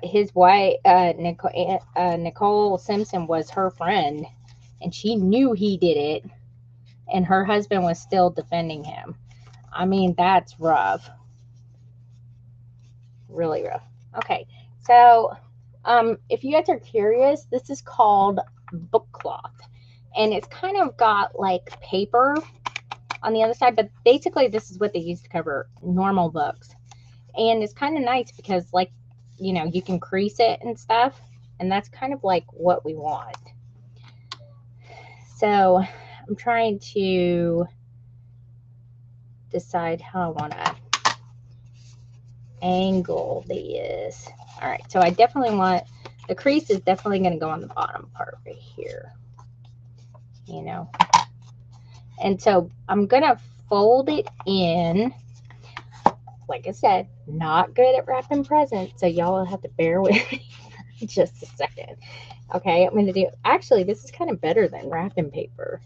his wife, Nicole Simpson, was her friend, and she knew he did it, and her husband was still defending him. I mean, that's rough. Really rough. Okay, so if you guys are curious, this is called book cloth, and it's kind of got like paper on the other side, but basically this is what they use to cover normal books. And it's kind of nice because, like, you know, you can crease it and stuff, and that's kind of like what we want. So I'm trying to decide how I want to angle these. All right, so I definitely want, the crease is definitely going to go on the bottom part right here, you know. And so I'm going to fold it in. Like I said, not good at wrapping presents, so y'all will have to bear with me for just a second. Okay, I'm going to do, actually, this is kind of better than wrapping paper,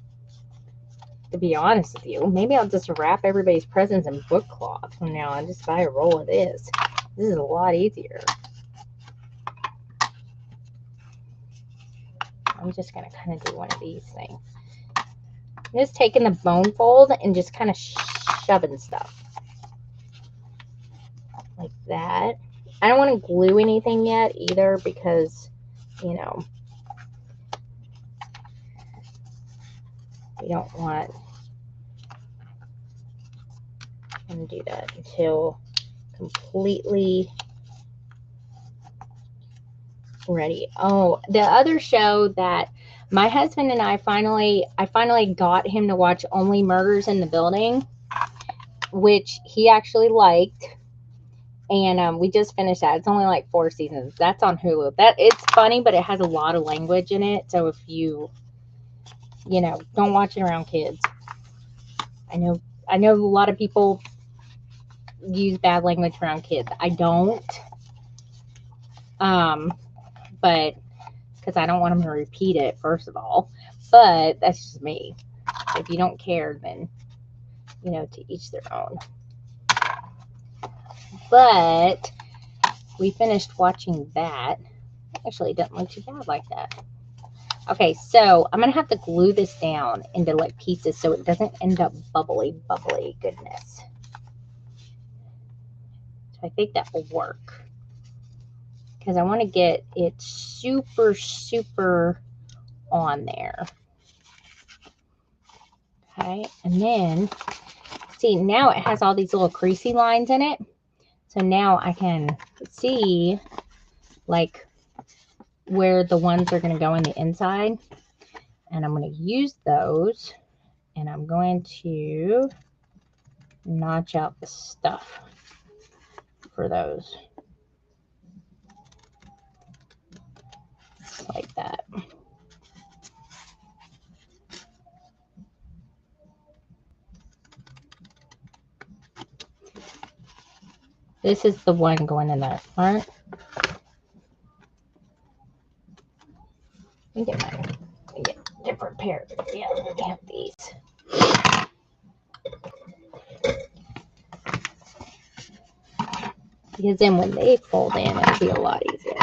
to be honest with you. Maybe I'll just wrap everybody's presents in book cloth from now on. Just buy a roll of this. This is a lot easier. I'm just going to kind of do one of these things. I'm just taking the bone fold and just kind of shoving stuff. Like that. I don't want to glue anything yet either because, you know, we don't want, I'm going to do that until completely ready. Oh, the other show that my husband and I finally got him to watch Only Murders in the Building, which he actually liked. And we just finished that. It's only like 4 seasons. That's on Hulu. It's funny, but it has a lot of language in it. So if you know, don't watch it around kids. I know a lot of people use bad language around kids. I don't. But because I don't want them to repeat it, first of all. But that's just me. If you don't care, then, you know, to each their own. But we finished watching that. Actually, it doesn't look too bad like that. Okay, so I'm going to have to glue this down into like pieces so it doesn't end up bubbly goodness. So I think that will work. Because I want to get it super on there. Okay, and then, see, now it has all these little creasy lines in it. So now I can see, like, where the ones are going to go in the inside. And I'm going to use those, and I'm going to notch out the stuff for those. Like that. This is the one going in the front. Let me get a different pair. Yeah, we have these. Because then when they fold in, it'll be a lot easier.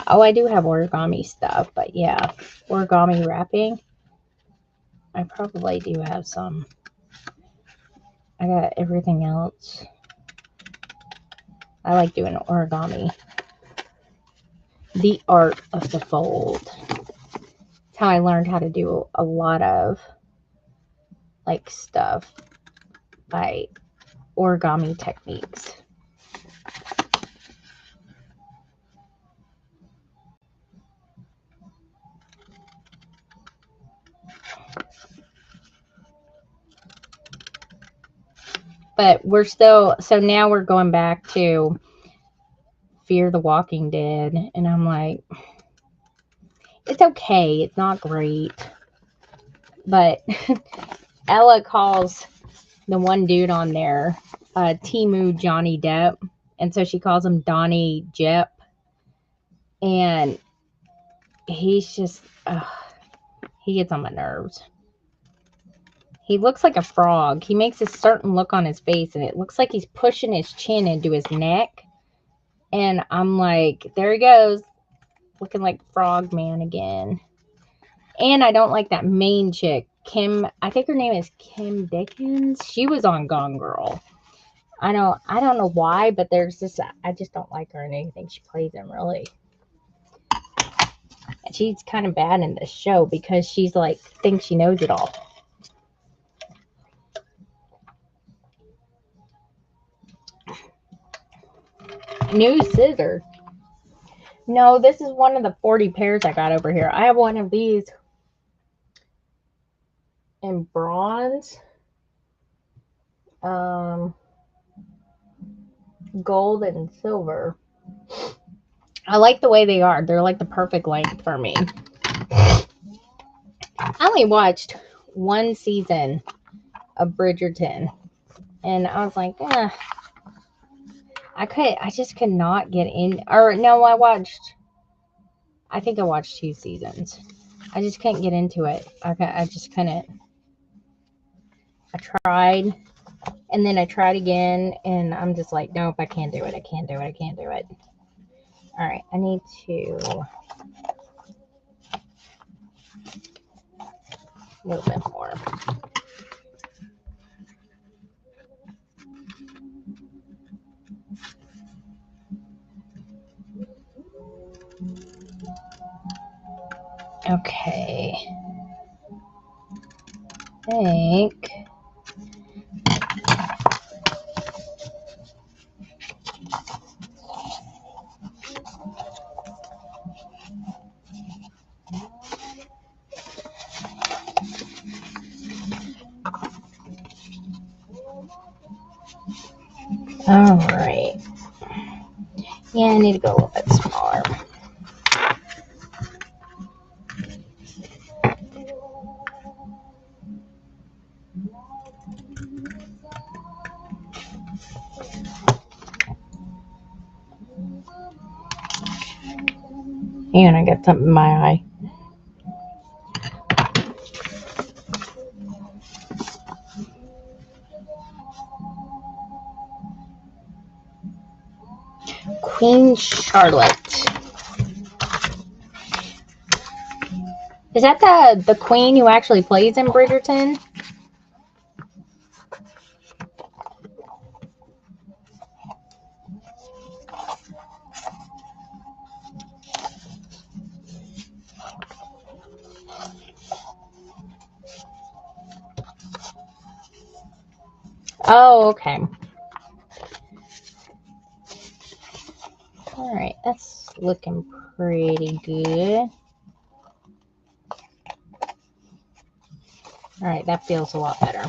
Oh, I do have origami stuff, but yeah, origami wrapping. I probably do have some. I got everything else. I like doing origami. The art of the fold. It's how I learned how to do a lot of like stuff by origami techniques. But we're still, so now we're going back to Fear the Walking Dead. And I'm like, it's okay. It's not great. But Ella calls the one dude on there, Timu Johnny Depp. And so she calls him Donnie Jep. And he's just, he gets on my nerves. He looks like a frog. He makes a certain look on his face, and it looks like he's pushing his chin into his neck. And I'm like, there he goes, looking like Frog Man again. And I don't like that main chick, Kim. I think her name is Kim Dickens. She was on Gone Girl. I don't know why, but there's this. I just don't like her in anything she plays in, really. And she's kind of bad in this show because she's like thinks she knows it all. New scissors. No, this is one of the 40 pairs I got over here. I have one of these in bronze, gold, and silver. I like the way they are. They're like the perfect length for me. I only watched one season of Bridgerton, and I was like, I just could not get in. Or no, I think I watched 2 seasons. I just couldn't get into it. I just couldn't. I tried, and then I tried again, and I'm just like, nope, I can't do it. I can't do it. I can't do it. All right, I need to a little bit more. Okay. I think all right. Yeah, I need to go a little bit smaller. And I got something in my eye. Queen Charlotte. Is that the queen who actually plays in Bridgerton? Oh, okay. All right, that's looking pretty good. All right, that feels a lot better.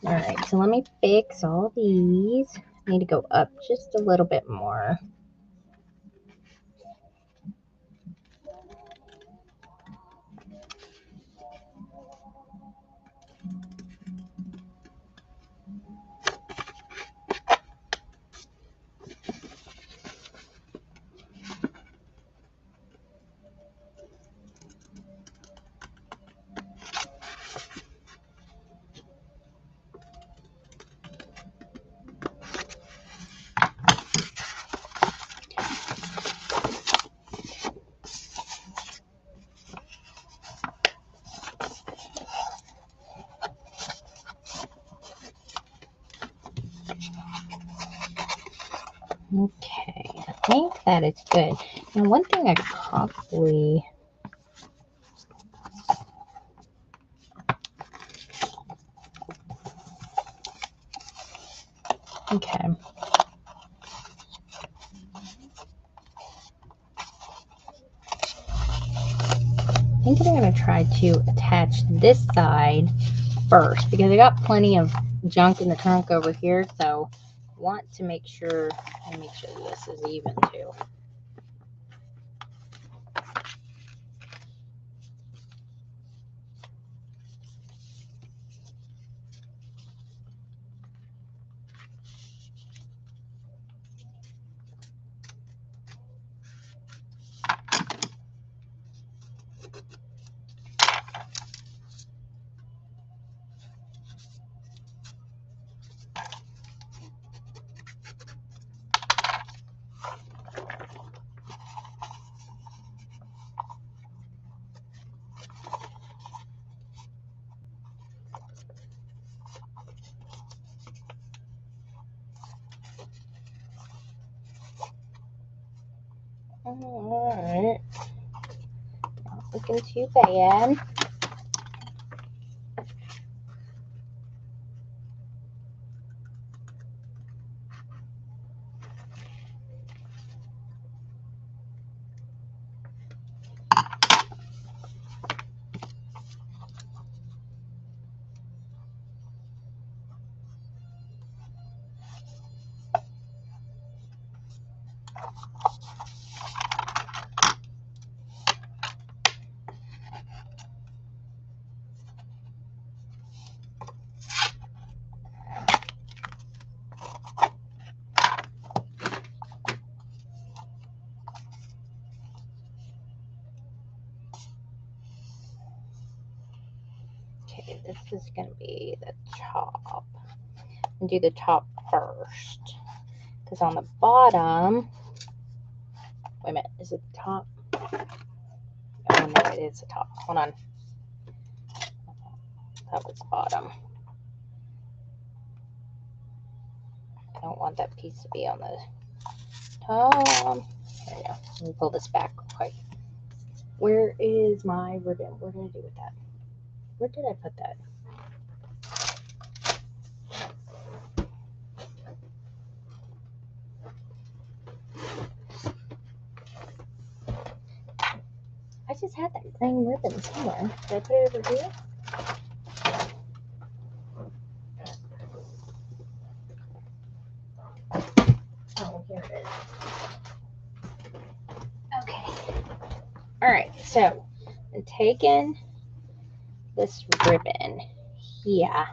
All right, so let me fix all these. I need to go up just a little bit more. Okay, I think that is good. Now, one thing I probably... Okay. I think I'm going to try to attach this side first because I got plenty of junk in the trunk over here, so I want to make sure this is even too. Alright. Not looking too bad. Okay, this is going to be the top. And do the top first. Because on the bottom, wait a minute, is it the top? Oh no, it is the top. Hold on. That was the bottom. I don't want that piece to be on the top. There we go. Let me pull this back real quick. Where is my ribbon? What did I do with that? Where did I put that? I just had that green ribbon somewhere. Did I put it over here? Oh, here it is. Okay. Alright, so I'm taking this ribbon here.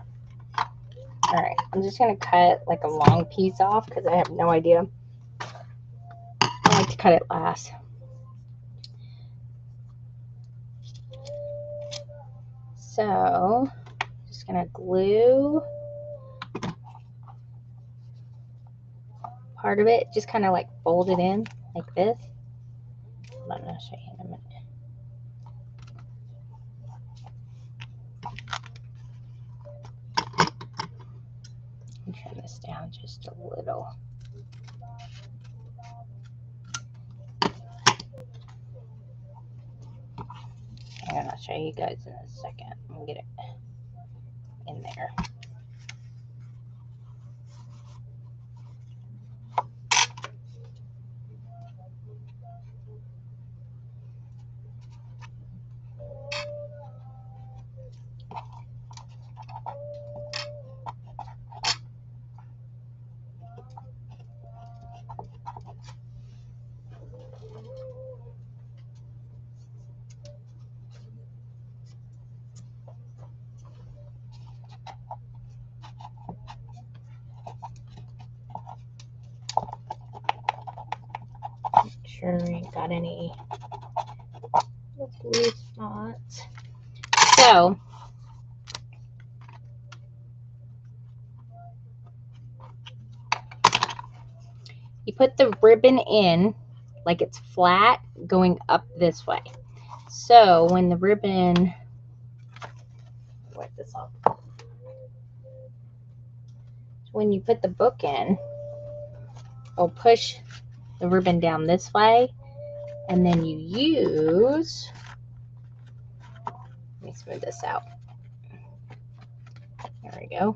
Alright, I'm just going to cut like a long piece off because I have no idea. I like to cut it last. So, just going to glue part of it, just kind of like fold it in like this. Hold on, I'll show you in a minute. Trim this down just a little. And I'll show you guys in a second. I'm gonna get it. in there. Make sure we ain't got any blue spots. So you put the ribbon in like it's flat going up this way. So when the ribbon, wipe this off. When you put the book in, it'll push the ribbon down this way, and then you use, let me smooth this out. There we go.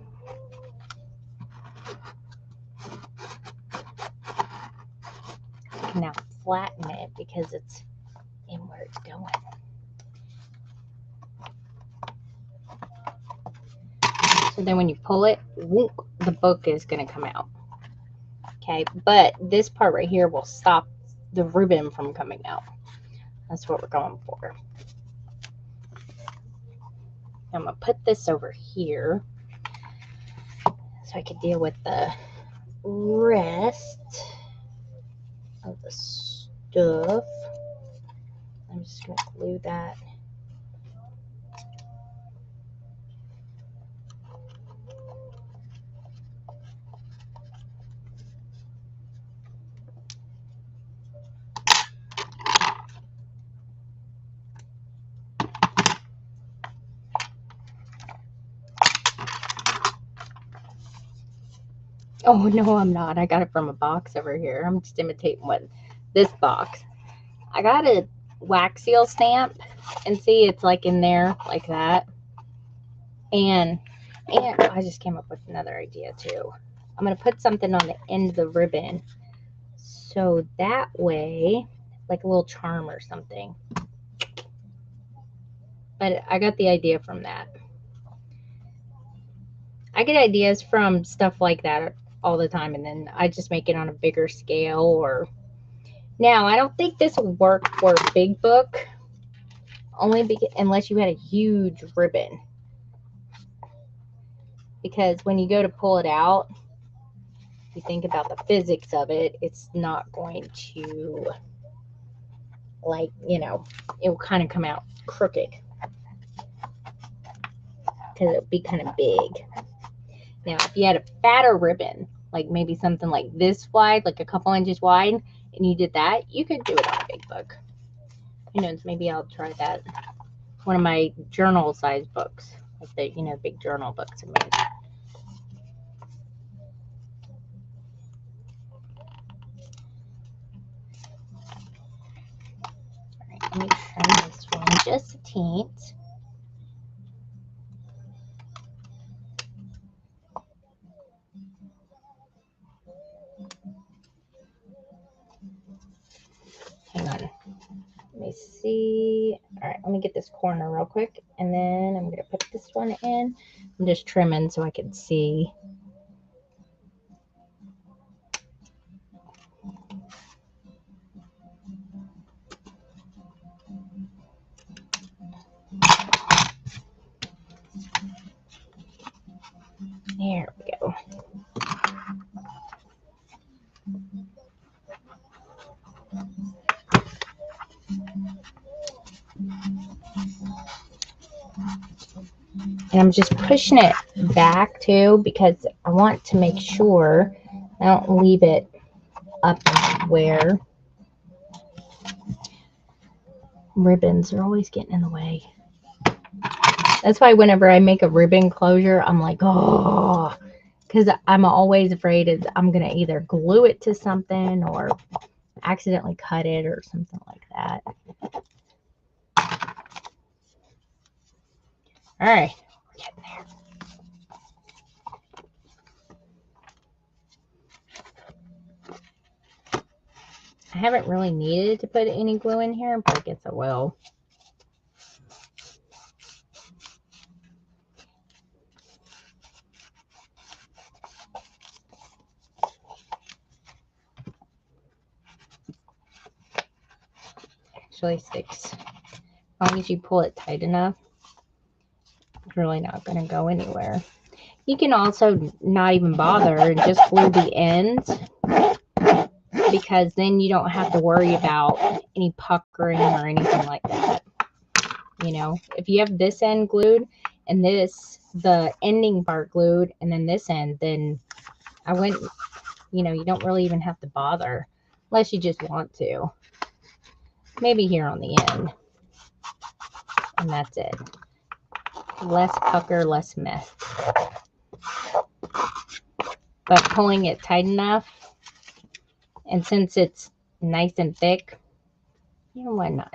I can now flatten it because it's in where it's going. So then when you pull it, whoop, the book is going to come out. Okay, but this part right here will stop the ribbon from coming out. That's what we're going for. I'm going to put this over here so I can deal with the rest of the stuff. I'm just going to glue that. Oh, no, I'm not. I got it from a box over here. I'm just imitating what this box. I got a wax seal stamp, and see, it's like in there like that. And I just came up with another idea too. I'm going to put something on the end of the ribbon so that way, like a little charm or something. But I got the idea from that. I get ideas from stuff like that all the time, and then I just make it on a bigger scale. Or now I don't think this will work for a big book, only unless you had a huge ribbon, because when you go to pull it out, if you think about the physics of it, it's not going to, like, you know, it will kind of come out crooked because it would be kind of big. Now if you had a fatter ribbon, like maybe something like this wide, like a couple inches wide, and you did that, you could do it on a big book. Who knows, maybe I'll try that. One of my journal size books, like the, you know, big journal books I made. All right, let me trim this one just a teeny. Hang on. Let me see. All right, let me get this corner real quick, and then I'm going to put this one in. I'm just trimming so I can see. There we go. And I'm just pushing it back too, because I want to make sure I don't leave it up where ribbons are always getting in the way. That's why whenever I make a ribbon closure, I'm like, oh, because I'm always afraid I'm going to either glue it to something or accidentally cut it or something like that. All right, we're getting there. I haven't really needed to put any glue in here, but I guess I will. Actually sticks. As long as you pull it tight enough, it's really not going to go anywhere. You can also not even bother and just glue the ends, because then you don't have to worry about any puckering or anything like that. You know, if you have this end glued and the ending part glued, and then this end, then I wouldn't, you know, you don't really even have to bother unless you just want to. Maybe here on the end. And that's it. Less pucker, less mess. But pulling it tight enough, and since it's nice and thick, you know, why not?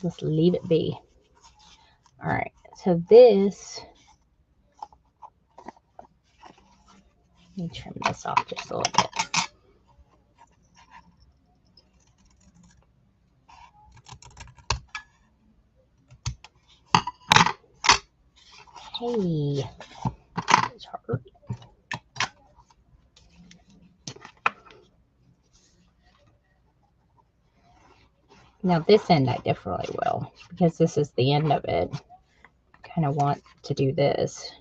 Just leave it be. All right, so this, let me trim this off just a little bit. Hey, it's hard. Now this end I definitely will, because this is the end of it. I kind of want to do this.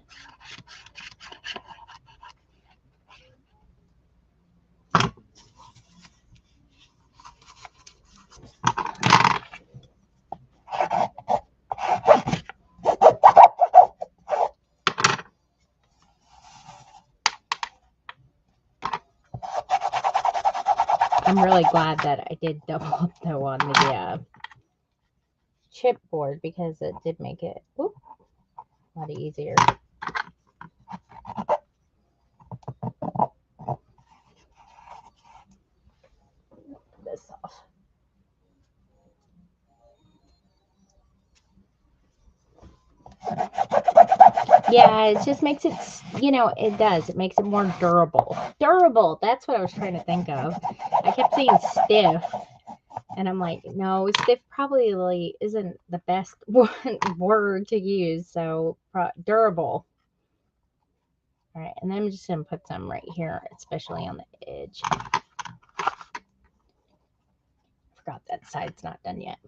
I'm really glad that I did double up though on the chipboard, because it did make it a lot easier. This off. Yeah, it just makes it, you know, it does. It makes it more durable. Durable, that's what I was trying to think of. I kept saying stiff, and I'm like, no, stiff probably isn't the best word to use. So durable. All right, and then I'm just going to put some right here, especially on the edge. Forgot that side's not done yet.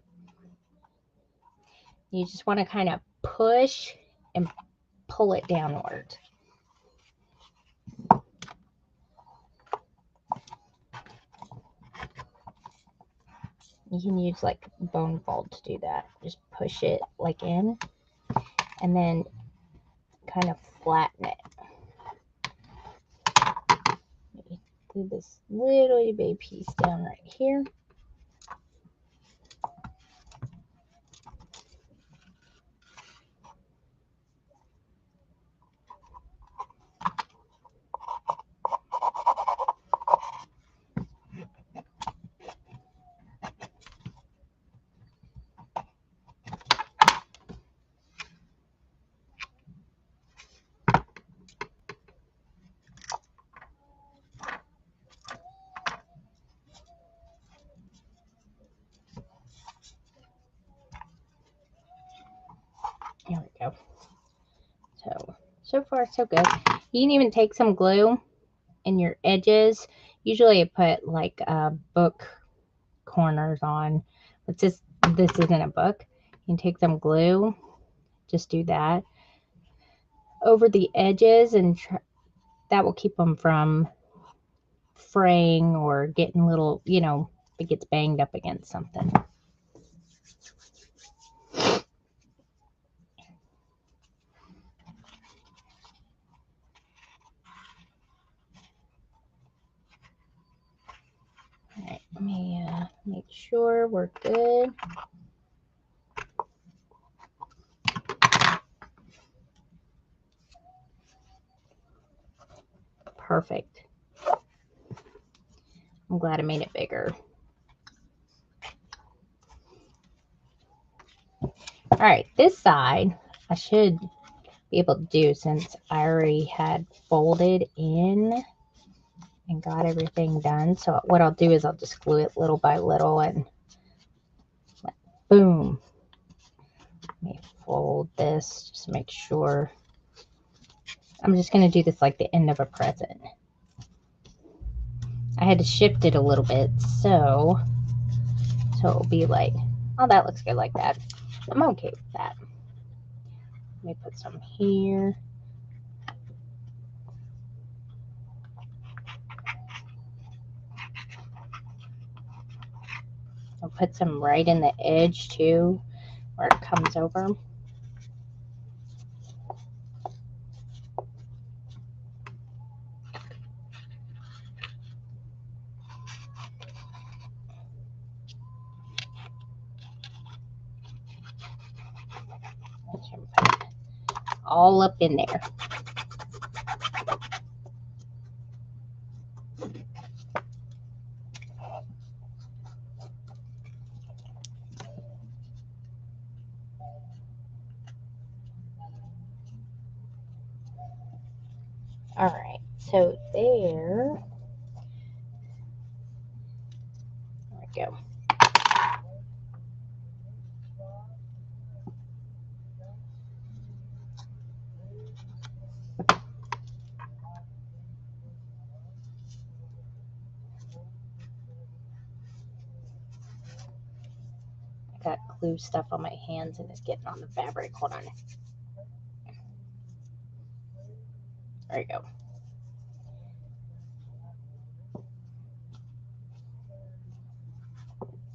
You just want to kind of push and pull it downward. You can use like bone fold to do that. Just push it like in, and then kind of flatten it. Do this little bitty piece down right here. There we go. So far so good. You can even take some glue in your edges. Usually I put like book corners on, but this isn't a book. You can take some glue, just do that over the edges, and that will keep them from fraying or getting little, you know, if it gets banged up against something. All right, let me make sure we're good. Perfect. I'm glad I made it bigger. All right, this side I should be able to do, since I already had folded in and got everything done. So what I'll do is I'll just glue it little by little and boom. Let me fold this just to make sure. I'm just going to do this like the end of a present. I had to shift it a little bit so it'll be like, oh, that looks good like that. I'm okay with that. Let me put some here. I'll put some right in the edge too, where it comes over. All up in there. All right, so there we go. I got glue stuff on my hands and it's getting on the fabric. Hold on. There you go.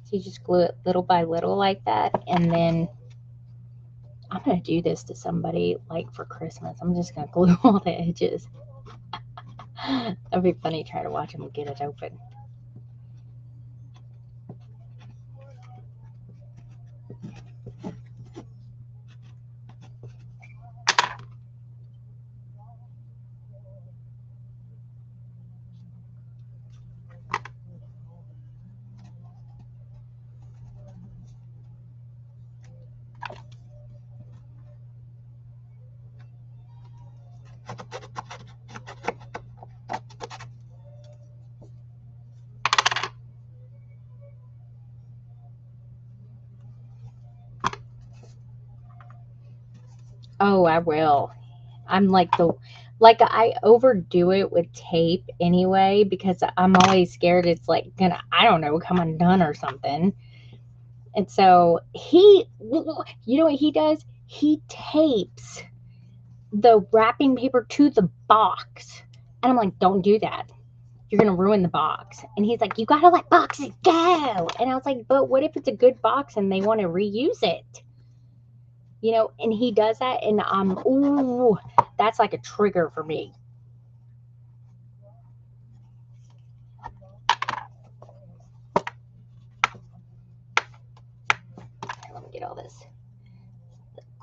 So you just glue it little by little like that, and then I'm going to do this to somebody like for Christmas. I'm just going to glue all the edges. That'd be funny, try to watch them get it open. Oh, I will. I'm like I overdo it with tape anyway because I'm always scared it's like gonna, I don't know, come undone or something. And so you know what he does? He tapes the wrapping paper to the box. And I'm like, don't do that. You're going to ruin the box. And he's like, you got to let boxes go. And I was like, but what if it's a good box and they want to reuse it? You know, and he does that. And ooh, that's like a trigger for me. Let me get all this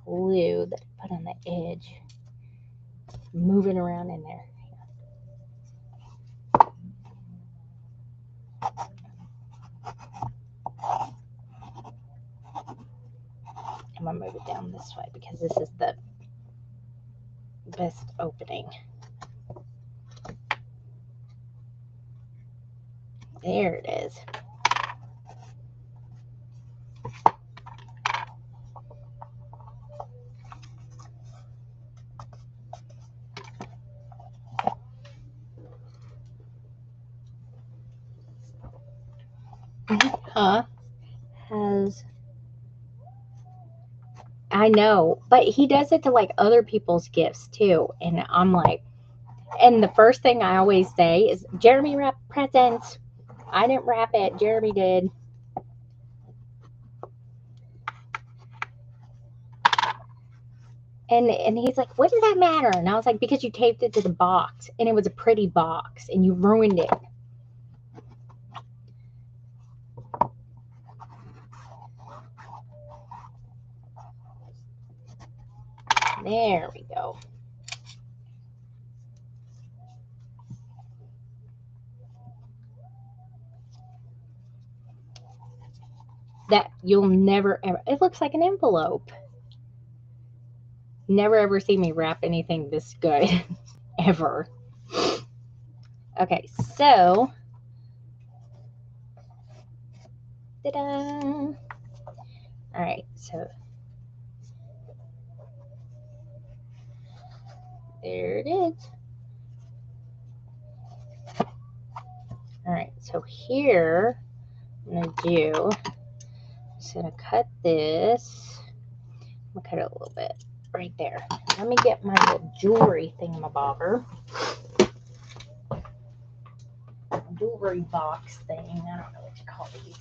glue that I put on the edge moving around in there. I'm going to move it down this way because this is the best opening. There it is. I know, but he does it to like other people's gifts too. And I'm like, and the first thing I always say is, Jeremy wrapped presents. I didn't wrap it. Jeremy did. And he's like, what does that matter? And I was like, because you taped it to the box and it was a pretty box and you ruined it. There we go. That you'll never ever, it looks like an envelope. Never ever see me wrap anything this good ever. Okay, so ta-da! All right, so there it is. All right, so here I'm gonna do. Just gonna cut this. I'm gonna cut it a little bit right there. Let me get my little jewelry thingamabobber. Jewelry box thing. I don't know what you call these.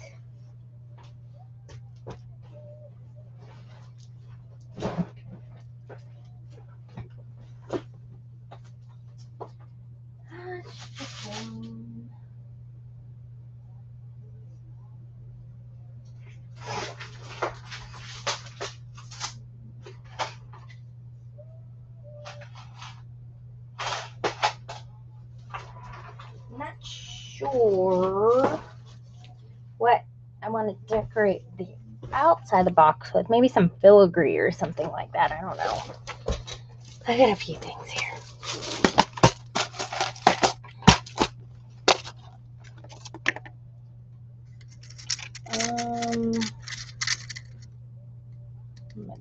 Not sure what I want to decorate the outside of the box with. Maybe some filigree or something like that. I don't know. I got a few things here.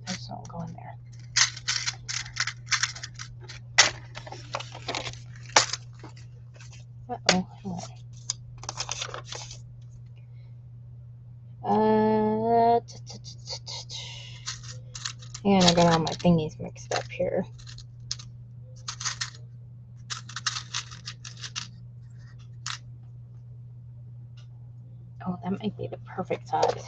Those don't go in there. Uh-oh, hang on. And I got all my thingies mixed up here. Oh, that might be the perfect size.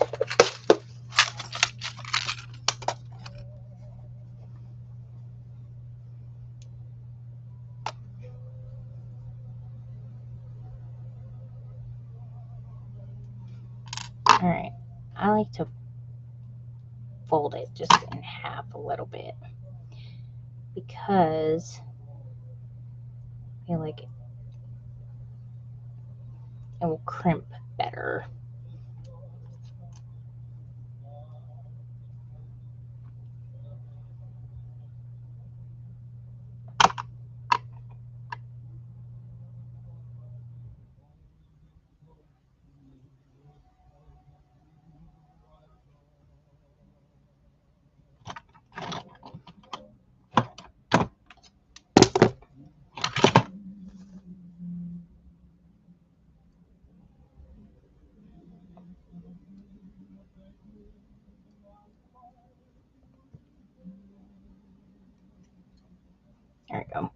All right, I like to fold it just in half a little bit because I feel like it will crimp better. There we go.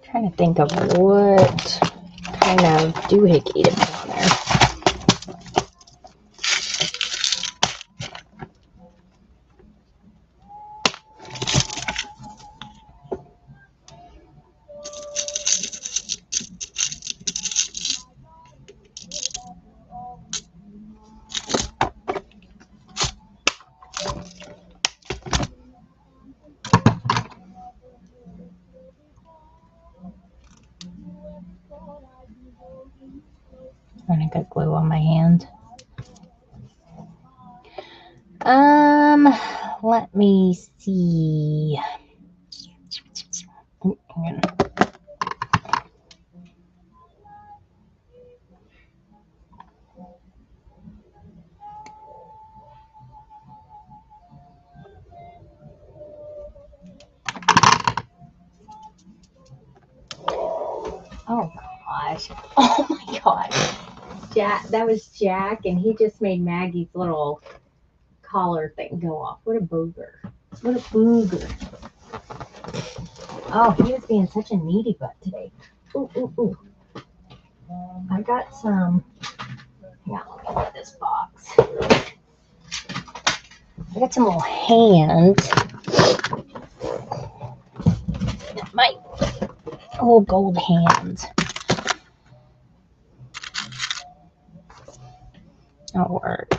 Trying to think of what kind of doohickey to put on there. I got glue on my hand. Let me see. Oh, hang on. Oh gosh. Oh my gosh. Jack, that was Jack, and he just made Maggie's little collar thing go off. What a booger. What a booger. Oh, he was being such a needy butt today. Ooh, ooh, ooh. I got some. Hang on, let me get this box. I got some little hands. My little gold hands. That'll work.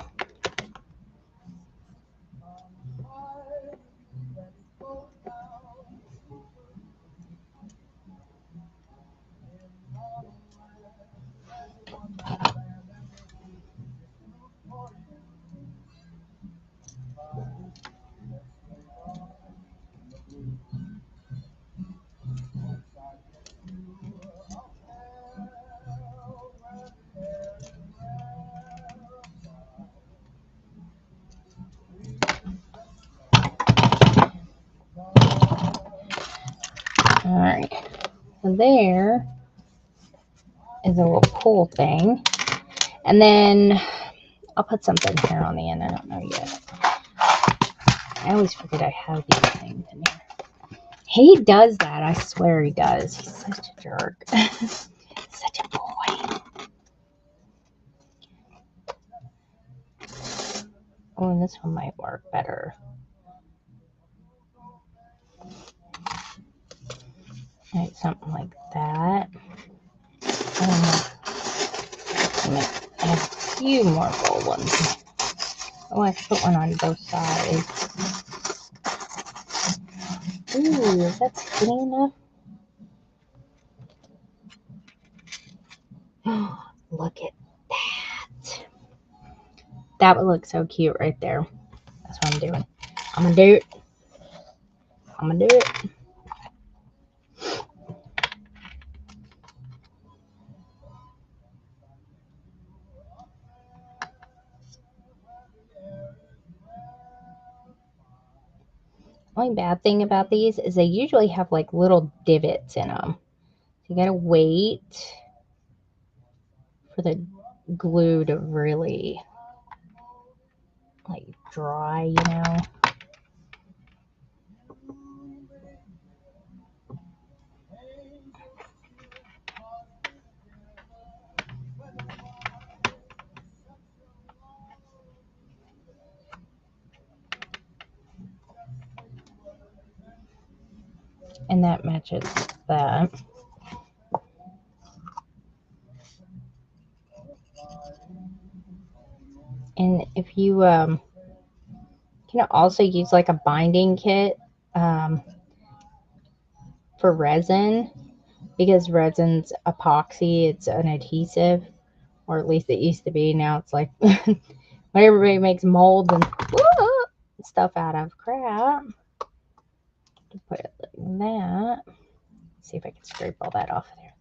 Alright, so there is a little pull thing. And then I'll put something here on the end. I don't know yet. I always forget I have these things in here. He does that. I swear he does. He's such a jerk. Such a boy. Oh, and this one might work better. Right, something like that. I have a few more gold ones. Oh, I put one on both sides. Ooh, is that skinny enough? Look at that. That would look so cute right there. That's what I'm doing. I'm gonna do it. I'm gonna do it. Only bad thing about these is they usually have like little divots in them. You gotta wait for the glue to really like dry, you know. And that matches that. And if you can also use like a binding kit for resin, because resin's epoxy, it's an adhesive, or at least it used to be. Now it's like when everybody makes molds and stuff out of crap. Put it like that. Let's see if I can scrape all that off of there.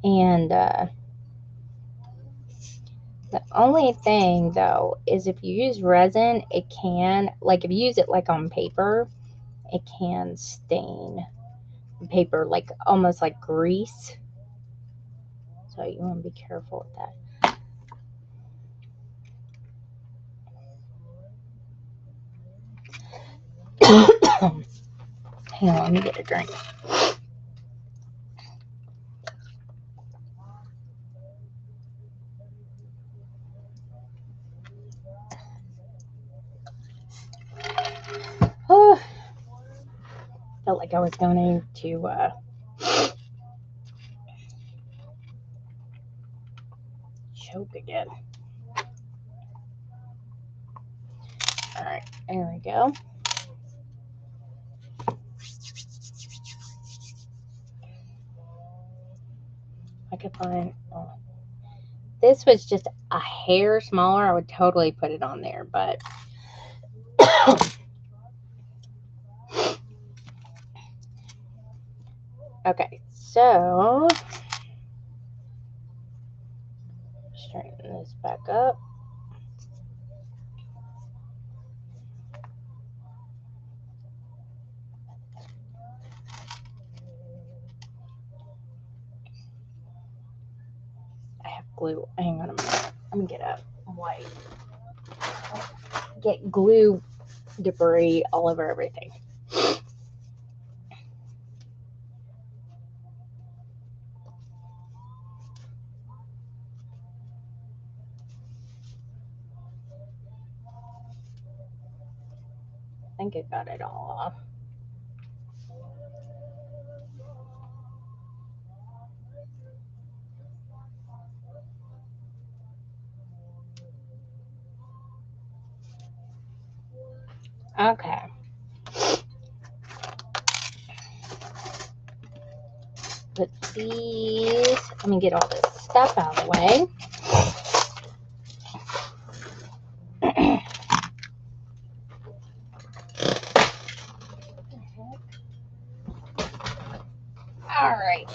And the only thing though is if you use resin, it can, like if you use it like on paper, it can stain paper, like almost like grease. So you want to be careful with that. Hang on, let me get a drink. Oh, felt like I was going to choke again. All right, there we go. I could find, oh, this was just a hair smaller. I would totally put it on there, but okay, so straighten this back up. I have glue. Hang on a minute. Let me get a wipe. Get glue debris all over everything. think I got it all off. Okay. Put these, let me get all this stuff out of the way. All right.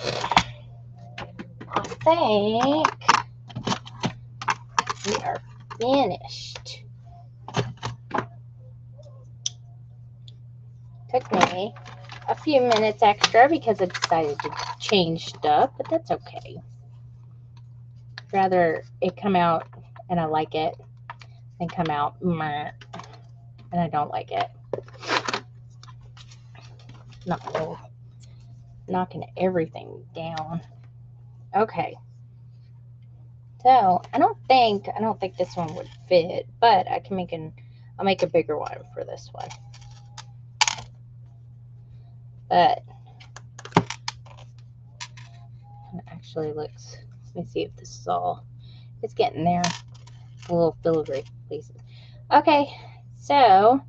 I think we are finished. Took me a few minutes extra because I decided to change stuff, but that's okay. Rather it come out and I like it than come out and I don't like it. Knocking everything down. Okay. So I don't think this one would fit, but I can I'll make a bigger one for this one. But it actually looks, let me see if this is all, it's getting there. A little filigree pieces. Okay, so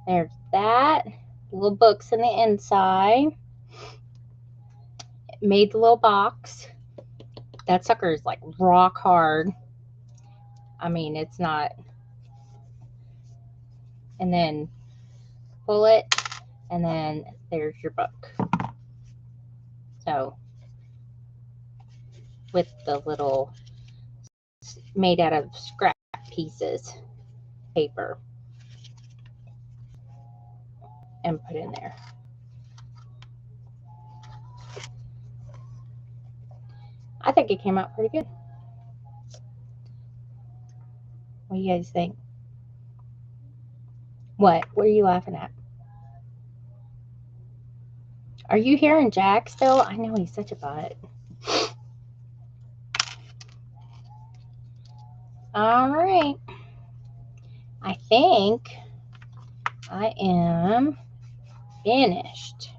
there's that. Little books in the inside. Made the little box. That sucker is like rock hard. I mean, it's not. And then pull it, and then there's your book. So with the little, made out of scrap pieces, paper, and put in there. I think it came out pretty good. What do you guys think? What are you laughing at? Are you hearing Jack still? I know he's such a butt. All right. I think I am finished.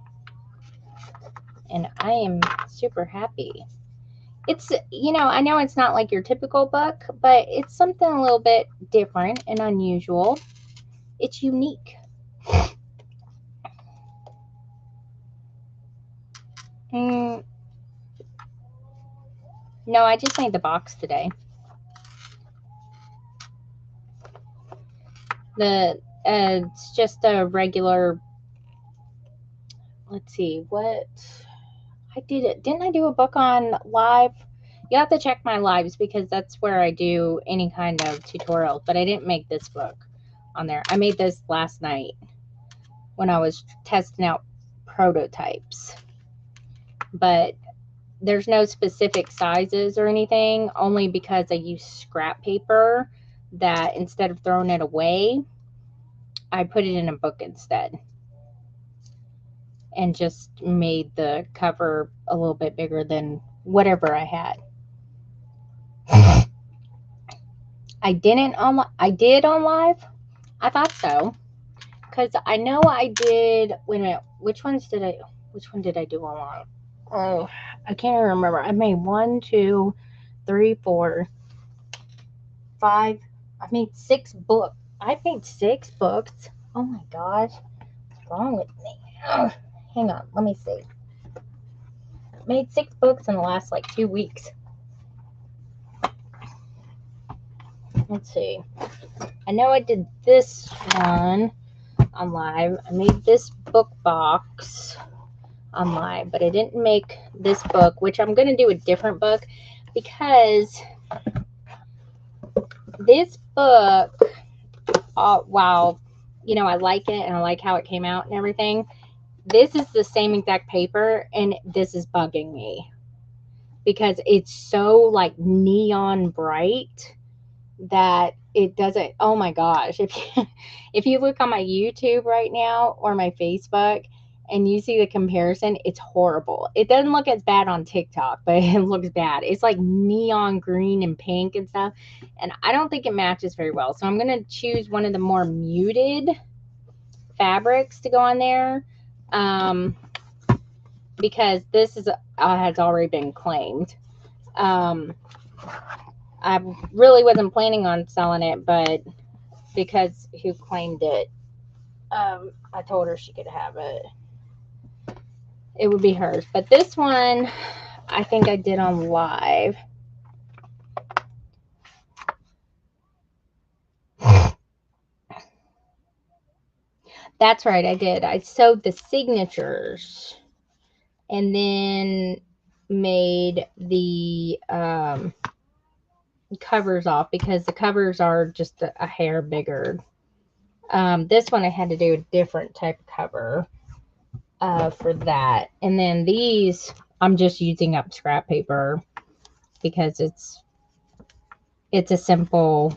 And I am super happy. It's, I know it's not like your typical book, but it's something a little bit different and unusual. It's unique. No, I just made the box today. It's just a regular, let's see, what I did it. Didn't I do a book on live? You have to check my lives because that's where I do any kind of tutorial, but I didn't make this book on there. I made this last night when I was testing out prototypes, but there's no specific sizes or anything, only because I use scrap paper that instead of throwing it away, I put it in a book instead and just made the cover a little bit bigger than whatever I had. I did on live. I thought so, because I know I did. Wait a minute, which one did I do on live? Oh, I can't remember. I made 1, 2, 3, 4, 5. I made 6 books. I made 6 books. Oh my gosh, what's wrong with me? Ugh. Hang on, let me see. I made 6 books in the last like 2 weeks. Let's see. I know I did this one on live. I made this book box on live, but I didn't make this book, which I'm going to do a different book because this book, while, I like it and I like how it came out and everything, this is the same exact paper and this is bugging me because it's so like neon bright that it doesn't. Oh my gosh, if you look on my YouTube right now or my Facebook and you see the comparison, it's horrible. It doesn't look as bad on TikTok, but it looks bad. It's like neon green and pink and stuff, and I don't think it matches very well. So I'm going to choose one of the more muted fabrics to go on there. Because this is has already been claimed. I really wasn't planning on selling it, but because who claimed it, I told her she could have it. It would be hers. But this one, I think I did on live. That's right, I did. I sewed the signatures and then made the covers off because the covers are just a hair bigger. This one I had to do a different type of cover for that. And then these, I'm just using up scrap paper because it's a simple.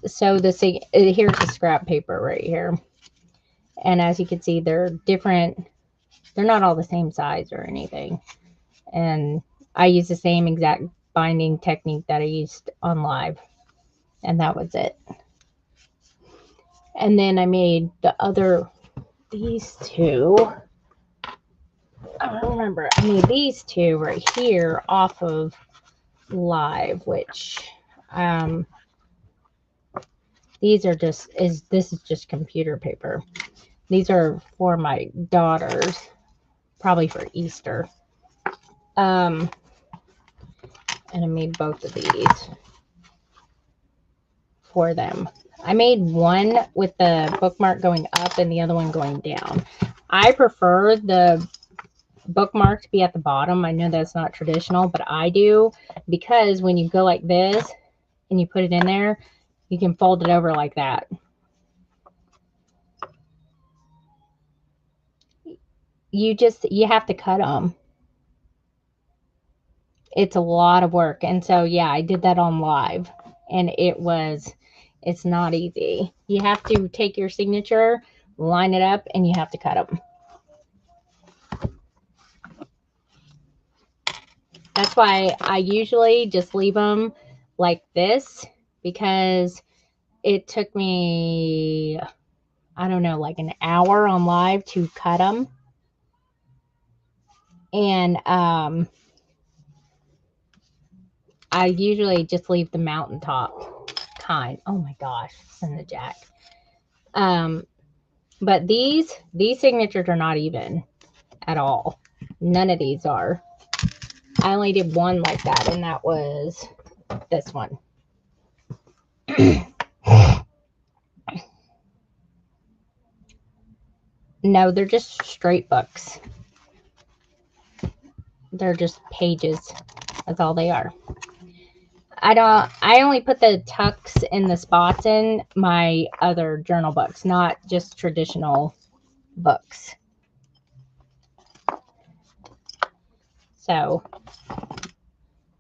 So here's the scrap paper right here. And as you can see, they're different. They're not all the same size or anything. And I use the same exact binding technique that I used on live. And that was it. And then I made these two. I don't remember. I made these two right here off of live, which these are this is just computer paper. These are for my daughters, probably for Easter. And I made both of these for them. I made one with the bookmark going up and the other one going down. I prefer the bookmark to be at the bottom. I know that's not traditional, but I do, because when you go like this and you put it in there, you can fold it over like that. You have to cut them. It's a lot of work. And so, yeah, I did that on live, and it's not easy. You have to take your signature, line it up, and you have to cut them. That's why I usually just leave them like this, because it took me, I don't know, like an hour on live to cut them. And I usually just leave the mountaintop kind. Oh my gosh, send the jack. But these signatures are not even at all. None of these are. I only did one like that, and that was this one. No, they're just straight books. They're just pages. That's all they are. I only put the tucks and the spots in my other journal books, not just traditional books. So,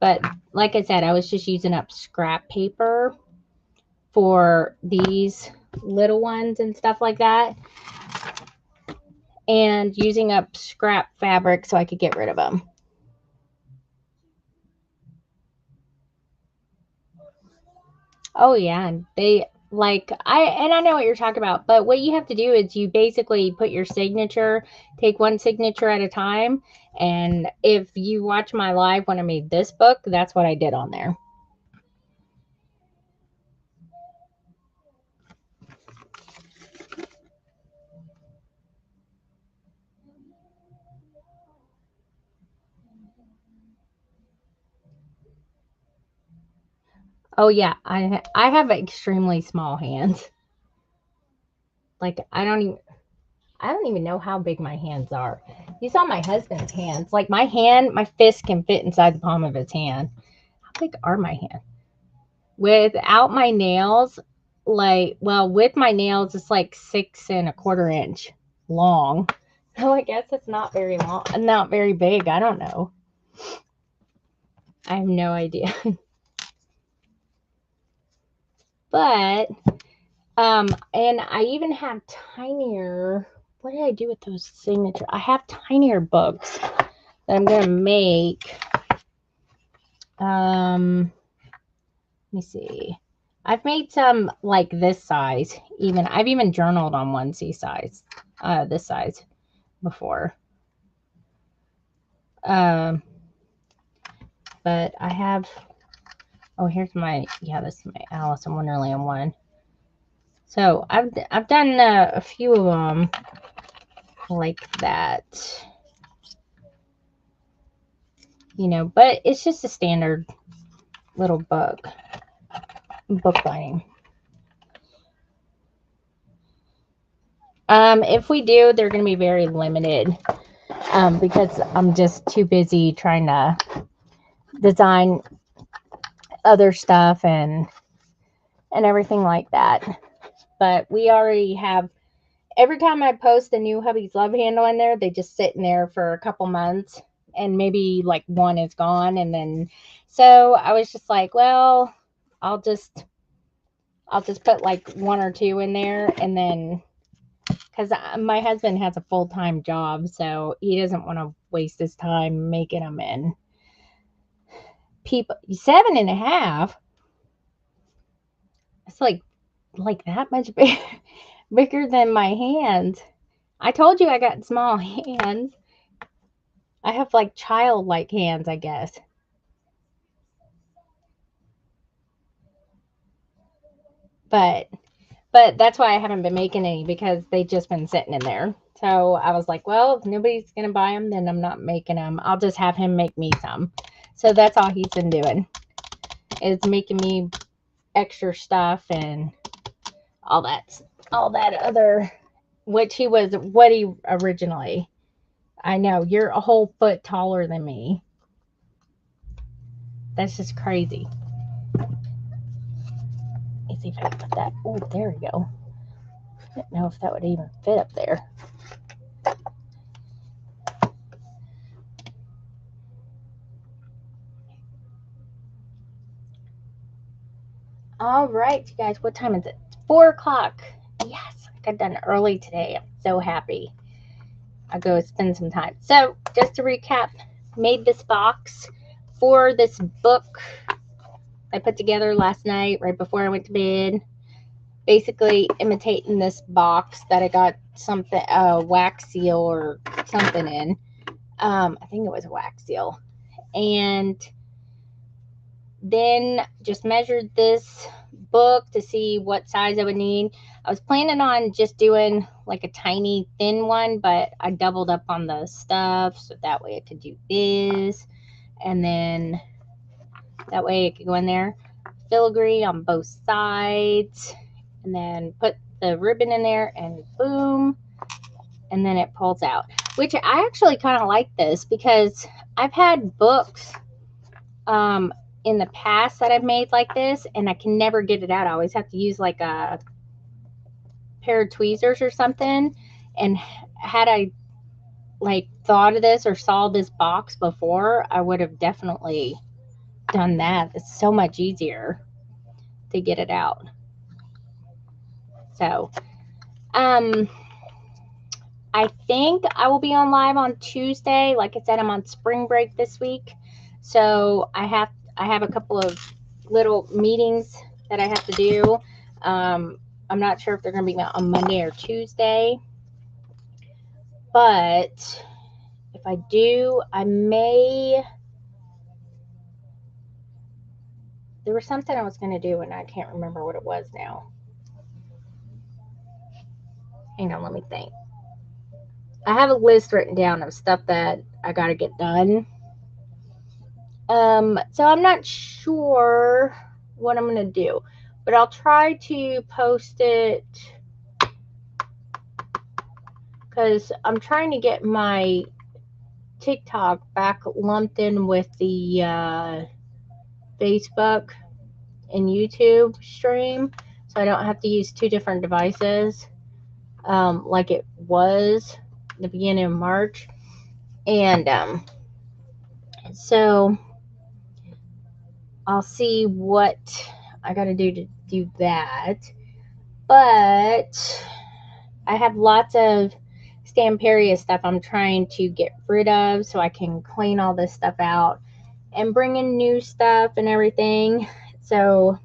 but like I said, I was just using up scrap paper for these little ones and stuff like that, and using up scrap fabric so I could get rid of them. Oh yeah, and I know what you're talking about, but what you have to do is you basically put your signature, take one signature at a time, and if you watch my live when I made this book, that's what I did on there. Oh yeah, I have extremely small hands. Like I don't even know how big my hands are. You saw my husband's hands. Like my fist can fit inside the palm of his hand. How big are my hands? Without my nails, with my nails, it's like 6 1/4 inch long. So I guess it's not very long, not very big. I don't know. I have no idea. But, and I even have tinier, what did I do with those signatures? I have tinier books that I'm going to make. Let me see. I've made some like this size. I've even journaled on onesie size, this size before. Um, but I have. Oh, here's my, yeah, this is my Alice in Wonderland one. So I've done a few of them like that, but it's just a standard little book binding. If we do, they're going to be very limited, because I'm just too busy trying to design other stuff and everything like that. But we already have, every time I post a new Hubby's Love handle in there, they just sit in there for a couple months, and maybe like one is gone. And then, so I was just like, well, I'll just put like one or two in there. And then, because my husband has a full-time job, so he doesn't want to waste his time making them. In people 7.5, it's like that much bigger than my hands. I told you I got small hands. I have like childlike hands, I guess. But that's why I haven't been making any, because they've just been sitting in there. So I was like, well, if nobody's going to buy them, then I'm not making them. I'll just have him make me some. So that's all he's been doing, is making me extra stuff and all that other, which he was what he originally. I know, you're a whole foot taller than me. That's just crazy. Let's see if I can put that. Oh, there we go. I don't know if that would even fit up there. All right, you guys, what time is it? 4 o'clock. Yes, I got done early today. I'm so happy. I'll go spend some time. So, just to recap, made this box for this book I put together last night right before I went to bed. Basically imitating this box that I got something, a wax seal or something in. I think it was a wax seal. And then just measured this book to see what size I would need. I was planning on just doing like a tiny thin one, but I doubled up on the stuff so that way I could do this, and then that way it could go in there, filigree on both sides, and then put the ribbon in there, and boom, and then it pulls out. Which I actually kind of like this, because I've had books in the past that I've made like this, and I can never get it out. I always have to use like a pair of tweezers or something. And had I like thought of this or saw this box before, I would have definitely done that. It's so much easier to get it out. So, I think I will be on live on Tuesday. Like I said, I'm on spring break this week, so I have a couple of little meetings that I have to do. I'm not sure if they're going to be on Monday or Tuesday, but if I do, I may. There was something I was going to do, and I can't remember what it was now. Hang on, let me think. I have a list written down of stuff that I got to get done. So I'm not sure what I'm going to do, but I'll try to post it, because I'm trying to get my TikTok back lumped in with the Facebook and YouTube stream, so I don't have to use two different devices like it was the beginning of March. And so I'll see what I got to do that. But I have lots of Stamperia stuff I'm trying to get rid of so I can clean all this stuff out and bring in new stuff and everything. So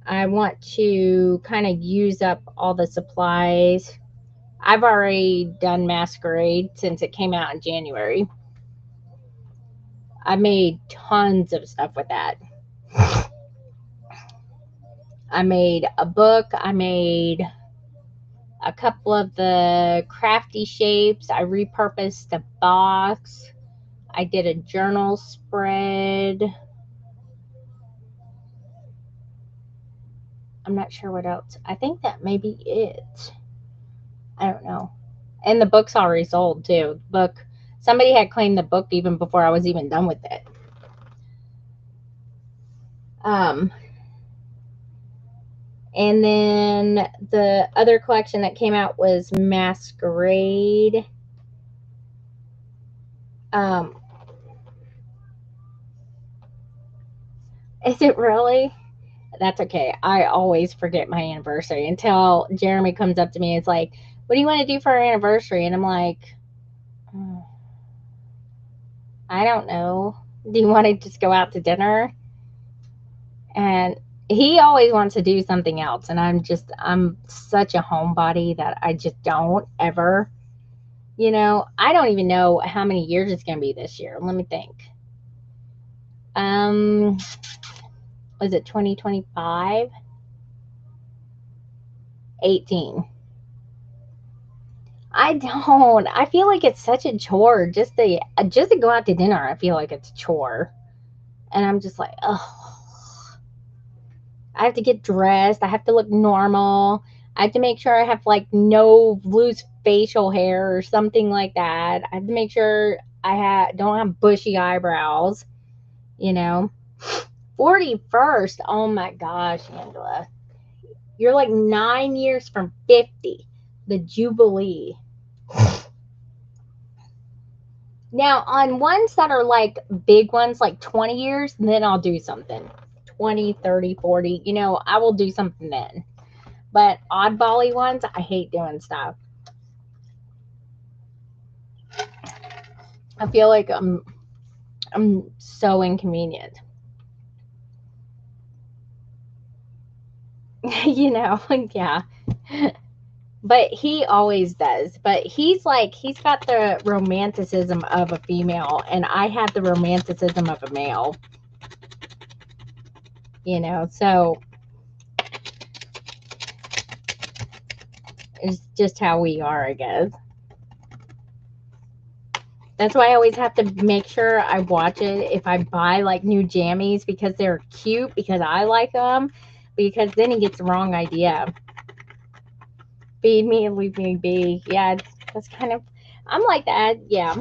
I want to kind of use up all the supplies. I've already done Masquerade since it came out in January. I made tons of stuff with that. I made a book. I made a couple of the crafty shapes. I repurposed a box. I did a journal spread. I'm not sure what else. I think that may be it. I don't know. And the book's already sold too. Book. Somebody had claimed the book even before I was even done with it. Um, and then the other collection that came out was Masquerade. Um, is it really? That's okay. I always forget my anniversary until Jeremy comes up to me. It's like, what do you want to do for our anniversary? And I'm like, "Oh, I don't know. Do you want to just go out to dinner?" And he always wants to do something else. And I'm such a homebody that I just don't ever, I don't even know how many years it's going to be this year. Let me think. Um, was it 2025? 18. I don't. I feel like it's such a chore just to go out to dinner. I feel like it's a chore, and I'm just like, oh, I have to get dressed. I have to look normal. I have to make sure I have like no loose facial hair or something like that. I have to make sure don't have bushy eyebrows. You know, 41st. Oh my gosh, Angela, you're like 9 years from 50. The Jubilee. Now, on ones that are like big ones, like 20 years, then I'll do something. 20, 30, 40, I will do something then. But oddbally ones, I hate doing stuff. I feel like I'm so inconvenient. Yeah. But he always does. But he's got the romanticism of a female, and I have the romanticism of a male. So it's just how we are, I guess. That's why I always have to make sure I watch it if I buy like new jammies because they're cute, because I like them, because then he gets the wrong idea. Feed me and leave me be. Yeah, that's kind of, I'm like that. Yeah.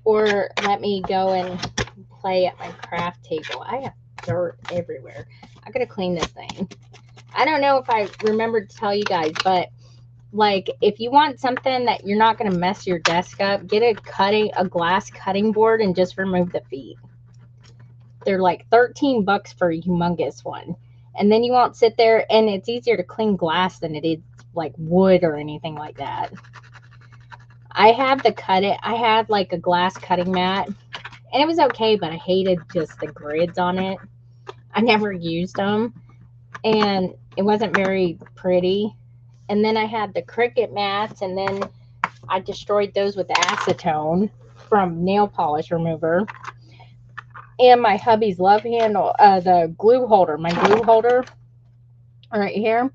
Or let me go and play at my craft table. I have dirt everywhere. I gotta clean this thing. I don't know if I remembered to tell you guys, but like if you want something that you're not going to mess your desk up, get a glass cutting board and just remove the feet. They're like $13 for a humongous one, and then you won't sit there, and it's easier to clean glass than it is like wood or anything like that. I had like a glass cutting mat, and it was okay, but I hated just the grids on it. I never used them, and it wasn't very pretty. And then I had the Cricut mats, and then I destroyed those with acetone from nail polish remover. And my hubby's love handle, the glue holder, my glue holder right here.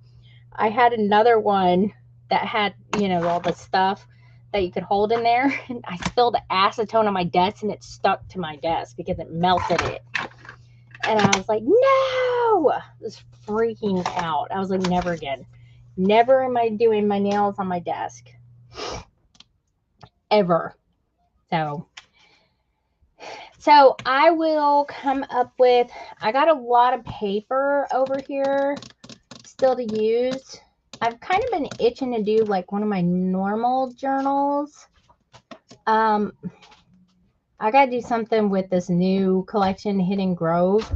I had another one that had, all the stuff that you could hold in there. And I spilled acetone on my desk, and it stuck to my desk because it melted it. And I was like, no! I was freaking out. I was like, never again. Never am I doing my nails on my desk. Ever. So I will come up with, I got a lot of paper over here still to use. I've kind of been itching to do like one of my normal journals. I got to do something with this new collection, Hidden Grove.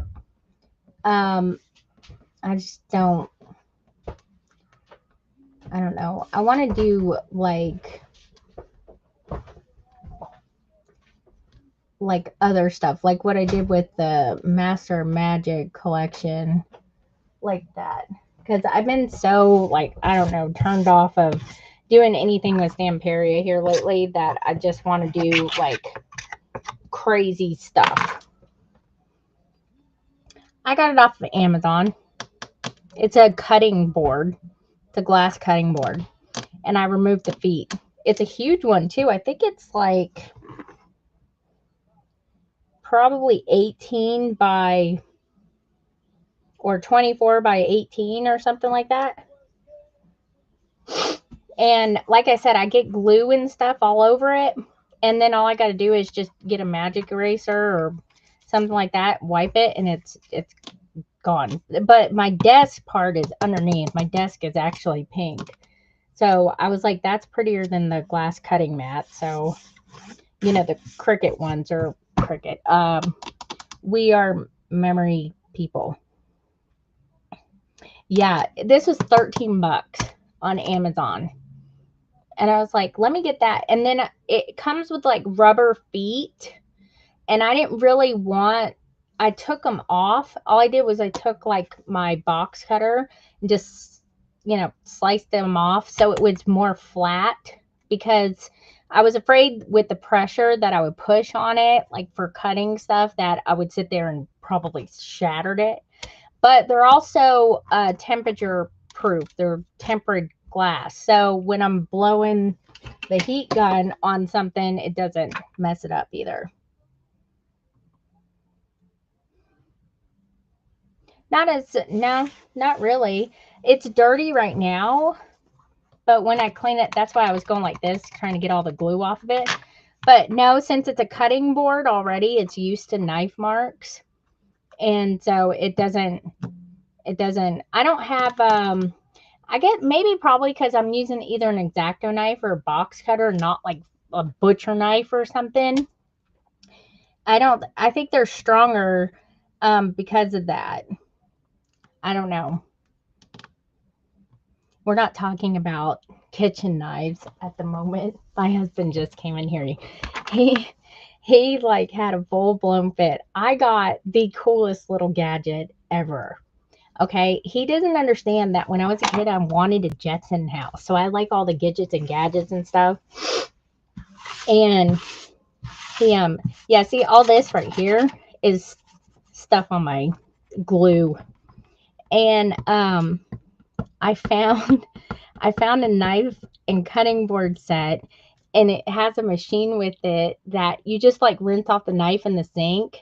I just don't know. I want to do like like other stuff, like what I did with the Master Magic collection, like that. Because I've been so, like, I don't know, turned off of doing anything with Stamperia here lately that I just want to do, like, crazy stuff. I got it off of Amazon. It's a cutting board. It's a glass cutting board. And I removed the feet. It's a huge one, too. I think it's, like, probably 18 by, or 24 by 18 or something like that. And like I said, I get glue and stuff all over it. And then all I got to do is just get a magic eraser or something like that, wipe it, and it's gone. But my desk part is underneath. My desk is actually pink. So I was like, that's prettier than the glass cutting mat. So, you know, the Cricut ones are Cricut. We are memory people. Yeah, this was 13 bucks on Amazon. And I was like, let me get that. And then it comes with like rubber feet. And I didn't really want, I took them off. All I did was I took like my box cutter and just, you know, sliced them off so it was more flat, because I was afraid with the pressure that I would push on it, like for cutting stuff, that I would sit there and probably shattered it. But they're also temperature proof. They're tempered glass. So when I'm blowing the heat gun on something, it doesn't mess it up either. No, not really. It's dirty right now, but when I clean it, that's why I was going like this, trying to get all the glue off of it. But no, since it's a cutting board already, it's used to knife marks. And so it doesn't, I don't have, I get maybe probably because I'm using either an X-Acto knife or a box cutter, not like a butcher knife or something. I think they're stronger because of that. I don't know. We're not talking about kitchen knives at the moment. My husband just came in here. He like had a full-blown fit. I got the coolest little gadget ever. Okay, he doesn't understand that when I was a kid, I wanted a Jetson house. So I like all the gadgets and gadgets and stuff. And he, yeah, see, all this right here is stuff on my glue. And I found a knife and cutting board set, and it has a machine with it that you just like rinse off the knife in the sink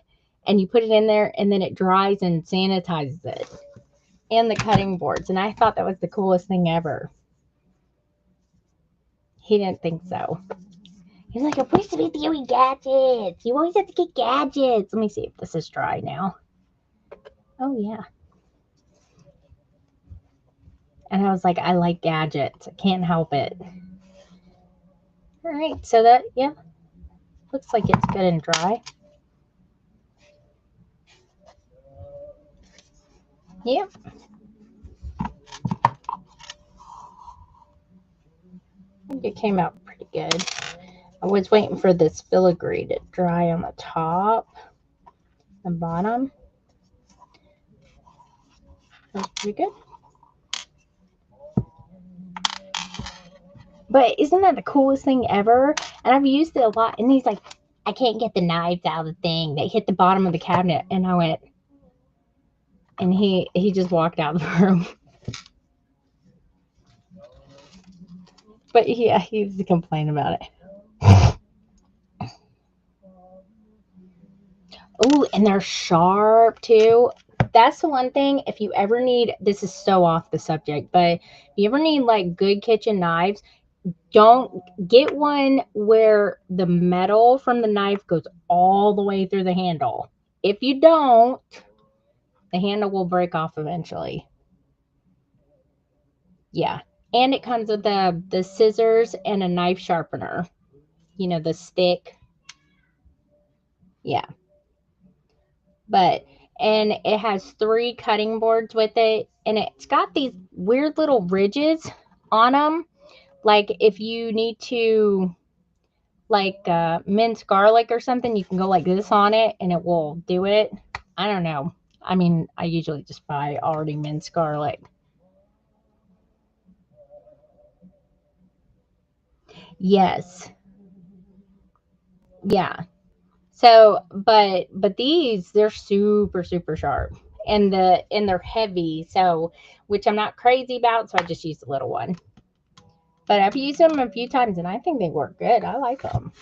and you put it in there, and then it dries and sanitizes it, and the cutting boards. And I thought that was the coolest thing ever. He didn't think so. He's like, I'm supposed to be doing gadgets. You always have to get gadgets. Let me see if this is dry now. Oh, yeah. And I was like, I like gadgets. I can't help it. All right. So that, yeah, looks like it's good and dry. Yep. I think it came out pretty good. I was waiting for this filigree to dry on the top and bottom. That's pretty good. But isn't that the coolest thing ever? And I've used it a lot. And he's like, I can't get the knives out of the thing. They hit the bottom of the cabinet. And I went, and he just walked out of the room. But yeah, he used to complain about it. Oh, and they're sharp too. That's the one thing, if you ever need, this is so off the subject, but if you ever need like good kitchen knives, don't get one where the metal from the knife goes all the way through the handle. If you don't, the handle will break off eventually. Yeah. And it comes with the scissors and a knife sharpener. You know, the stick. Yeah. But, and it has 3 cutting boards with it. And it's got these weird little ridges on them. Like if you need to, like minced garlic or something, you can go like this on it and it will do it. I don't know. I mean, I usually just buy already minced garlic. Yes. Yeah. So, but these, they're super super sharp, and they're heavy. So, which I'm not crazy about, so I just use the little one. But I've used them a few times and I think they work good. I like them.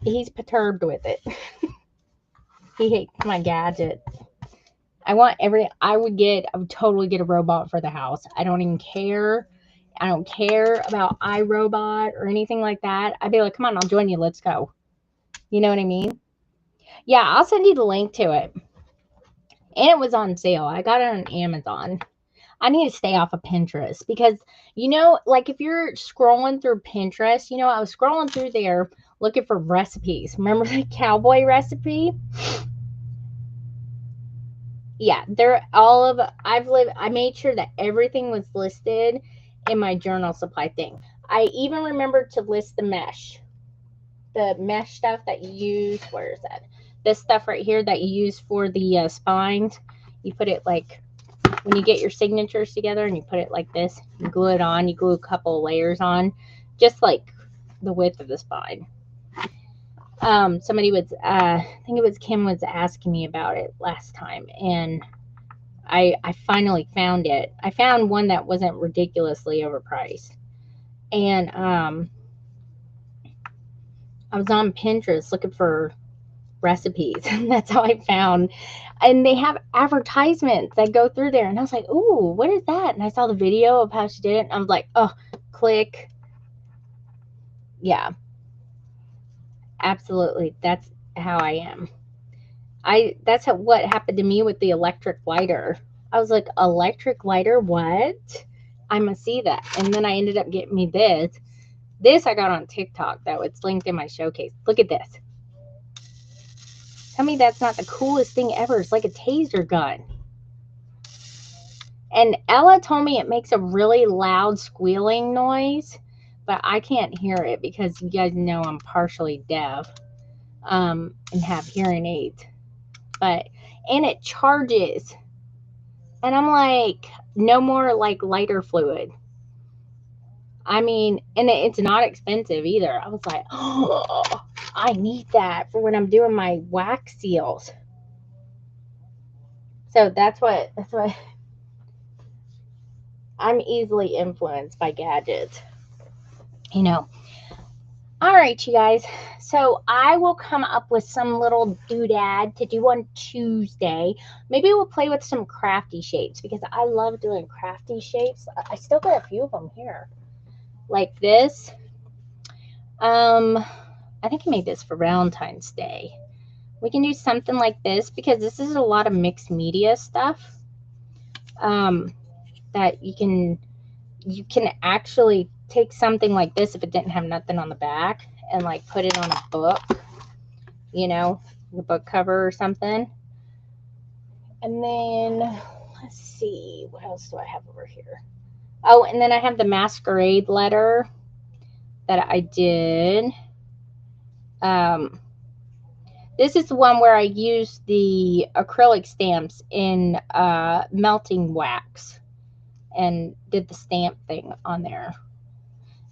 He's perturbed with it. He hates my gadget. I would totally get a robot for the house. I don't even care. I don't care about iRobot or anything like that. I'd be like, come on, I'll join you. Let's go. You know what I mean? Yeah, I'll send you the link to it. And it was on sale. I got it on Amazon. I need to stay off of Pinterest because, like if you're scrolling through Pinterest, I was scrolling through there looking for recipes. Remember the cowboy recipe? Yeah, I made sure that everything was listed in my journal supply thing. I even remembered to list the mesh stuff that you use. Where is that? This stuff right here that you use for the spines. You put it like when you get your signatures together and you put it like this, you glue it on, you glue a couple layers on, just like the width of the spine. Somebody was, I think it was Kim was asking me about it last time, and I finally found it. I found one that wasn't ridiculously overpriced, and I was on Pinterest looking for recipes, and that's how I found. And they have advertisements that go through there, and I was like, "Ooh, what is that?" And I saw the video of how she did it, and I was like, "Oh, click." Yeah, absolutely. That's how I am. What happened to me with the electric lighter. I was like, electric lighter, what? I must see that. And then I ended up getting me this. This I got on TikTok, though. It's linked in my showcase. Look at this. Tell me that's not the coolest thing ever. It's like a taser gun. And Ella told me it makes a really loud squealing noise, but I can't hear it because you guys know I'm partially deaf and have hearing aids. And it charges. And I'm like, no more like lighter fluid. I mean, and it's not expensive either. I was like, oh, I need that for when I'm doing my wax seals. So that's what I'm easily influenced by gadgets. All right, you guys. So I will come up with some little doodad to do on Tuesday. Maybe we'll play with some crafty shapes because I love doing crafty shapes. I still got a few of them here. Like this. I think I made this for Valentine's Day. We can do something like this because this is a lot of mixed media stuff. That you can actually take something like this if it didn't have nothing on the back and like put it on a book, the book cover or something. And then let's see, what else do I have over here? Oh, and then I have the masquerade letter that I did. This is the one where I used the acrylic stamps in melting wax and did the stamp thing on there.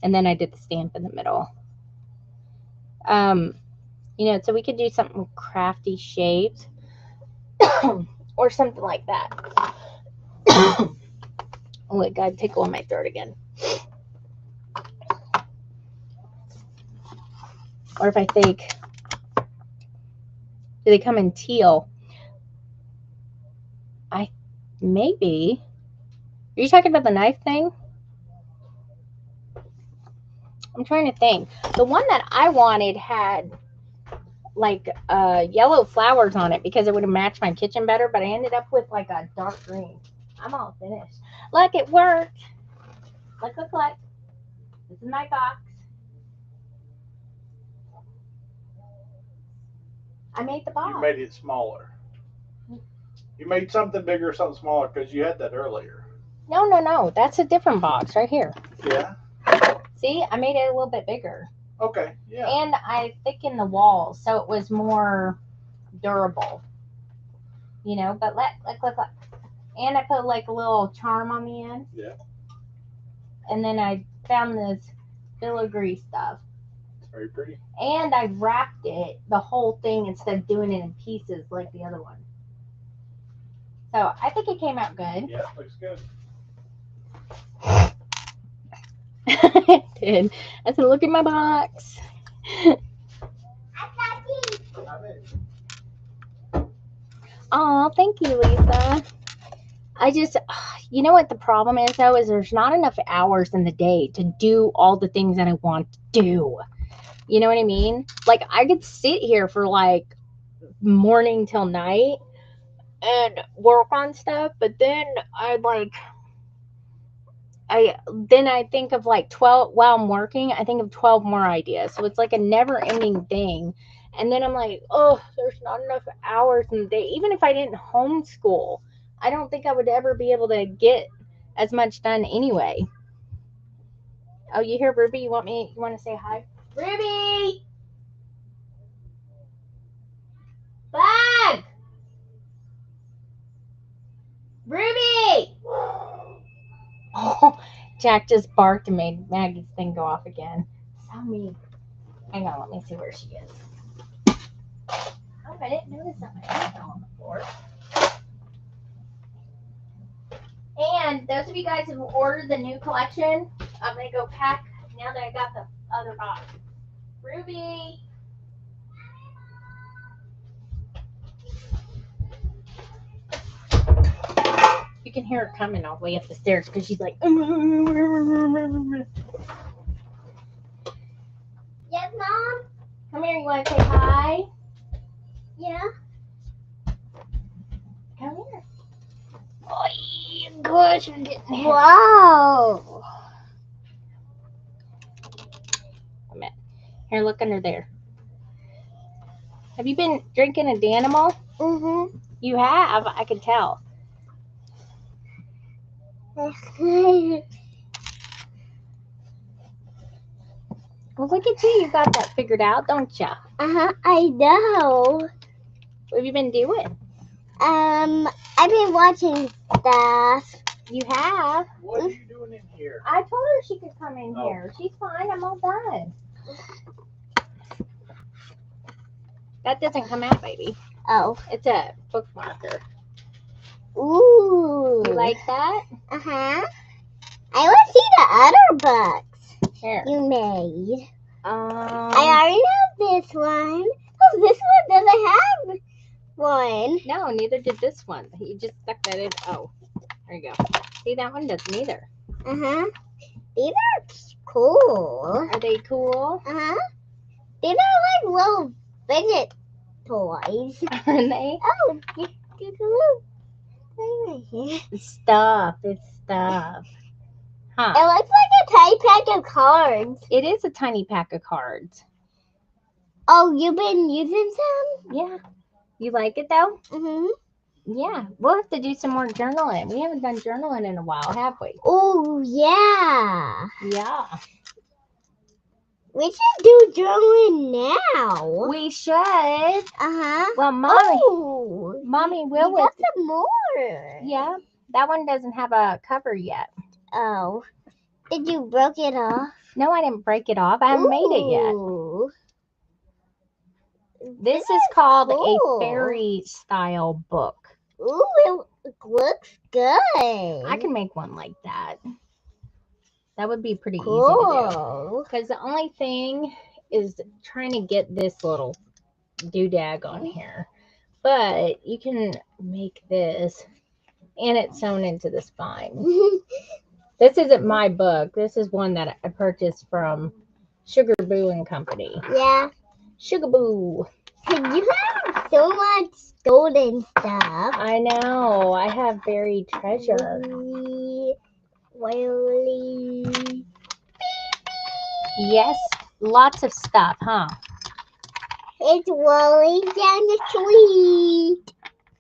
And then I did the stamp in the middle. So we could do something crafty shaped or something like that. Oh, it got a tickle in my throat again. Or if I think, do they come in teal? Maybe. Are you talking about the knife thing? I'm trying to think. The one that I wanted had like yellow flowers on it because it would have matched my kitchen better, but I ended up with like a dark green. I'm all finished. Look, it worked. Look. This is my box. I made the box. You made it smaller. You made something bigger or something smaller because you had that earlier. No. That's a different box right here. Yeah. See, I made it a little bit bigger. Okay, yeah. And I thickened the walls so it was more durable. You know, but look. And I put like a little charm on the end. Yeah. And then I found this filigree stuff. It's very pretty. And I wrapped it, the whole thing, instead of doing it in pieces like the other one. So I think it came out good. Yeah, looks good. It did. I said, look at my box. Oh, thank you, Lisa. I just, you know what the problem is, though, is there's not enough hours in the day to do all the things that I want to do. You know what I mean? Like, I could sit here for, like, morning till night and work on stuff, but then I think of like 12 while I'm working. I think of 12 more ideas, so it's like a never-ending thing. And then I'm like, oh, there's not enough hours in the day. Even if I didn't homeschool, I don't think I would ever be able to get as much done anyway. Oh, you hear Ruby? You want to say hi? Ruby! Bug! Ruby! Oh, Jack just barked and made Maggie's thing go off again. So mean. Hang on, let me see where she is. Oh, I didn't notice that my hair fell on the floor. And those of you guys who ordered the new collection, I'm going to go pack now that I got the other box. Ruby! You can hear her coming all the way up the stairs because she's like... Yes, Mom? Come here, you want to say hi? Yeah. Come here. Oh, gosh, I'm getting here. Wow. A minute. Here, look under there. Have you been drinking a Danimal? Mm-hmm. You have? I can tell. Well, look at you. You got that figured out, don't you? Uh-huh, I know. What have you been doing? I've been watching stuff. You have? What are you doing in here? I told her she could come in here. She's fine. I'm all done. That doesn't come out, baby. Oh. It's a bookmarker. Ooh. You like that? Uh-huh. I want to see the other books here you made. I already have this one. Oh, this one doesn't have one. No, neither did this one. You just stuck that in. Oh, there you go. See, that one doesn't either. Uh-huh. These are cool. Are they cool? Uh-huh. These are like little fidget toys. Are they? Oh, just a little thing. It's stuff. It's stuff. Huh. It looks like a tiny pack of cards. It is a tiny pack of cards. Oh, you've been using some? Yeah. You like it though? Mm-hmm. Yeah. We'll have to do some more journaling. We haven't done journaling in a while, have we? Oh, yeah. Yeah. We should do journaling now. We should. Uh-huh. Well, Mommy will. We got some more. Yeah. That one doesn't have a cover yet. Oh. Did you break it off? No, I didn't break it off. I haven't made it yet. This is called a fairy style book. Ooh, it looks good. I can make one like that. That would be pretty easy to do. Because the only thing is trying to get this little doodag on here. But you can make this, and it's sewn into the spine. This isn't my book. This is one that I purchased from Sugar Boo and Company. Yeah. Sugar Boo. You have so much golden stuff. I know. I have buried treasure. Willy. Yes. Lots of stuff, huh? It's rolling down the street.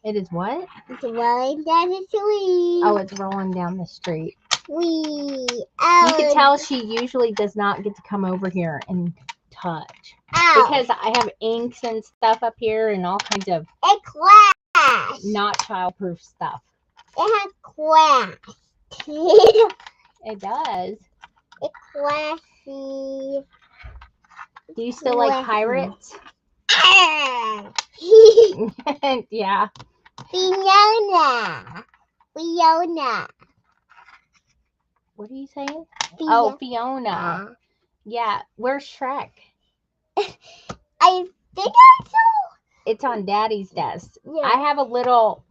It is what? It's rolling down the street. Oh, it's rolling down the street. You can tell she usually does not get to come over here and touch. Ow. Because I have inks and stuff up here and all kinds of It crashed. not childproof stuff. It has crashed. It does. It crashed. Do you still like pirates? Yeah. Fiona. Fiona. What are you saying? Oh, Fiona. Yeah. Where's Shrek? I think I saw. It's on Daddy's desk. Yeah. I have a little,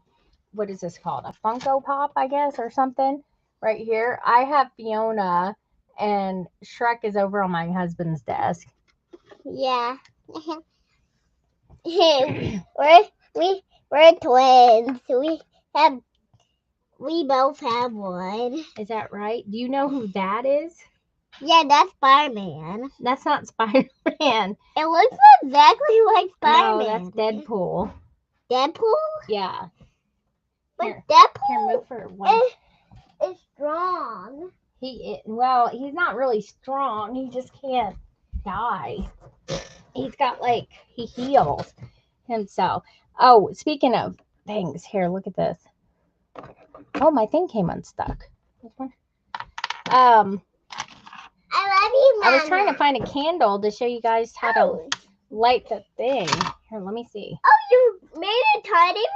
what is this called? A Funko Pop, I guess, or something right here. I have Fiona and Shrek is over on my husband's desk. Yeah. we're twins. We both have one. Is that right? Do you know who that is? Yeah, that's Spider-Man. That's not Spider-Man. It looks exactly like Spider-Man. No, that's Deadpool. Deadpool? Yeah. But Here, Deadpool move for one. is strong. Well, he's not really strong. He just can't die. He's got he heals himself. Oh, speaking of things, here, look at this. Oh, my thing came unstuck. This one. I love you, Mama. I was trying to find a candle to show you guys how to light the thing. Here, let me see. Oh, you made a tiny one?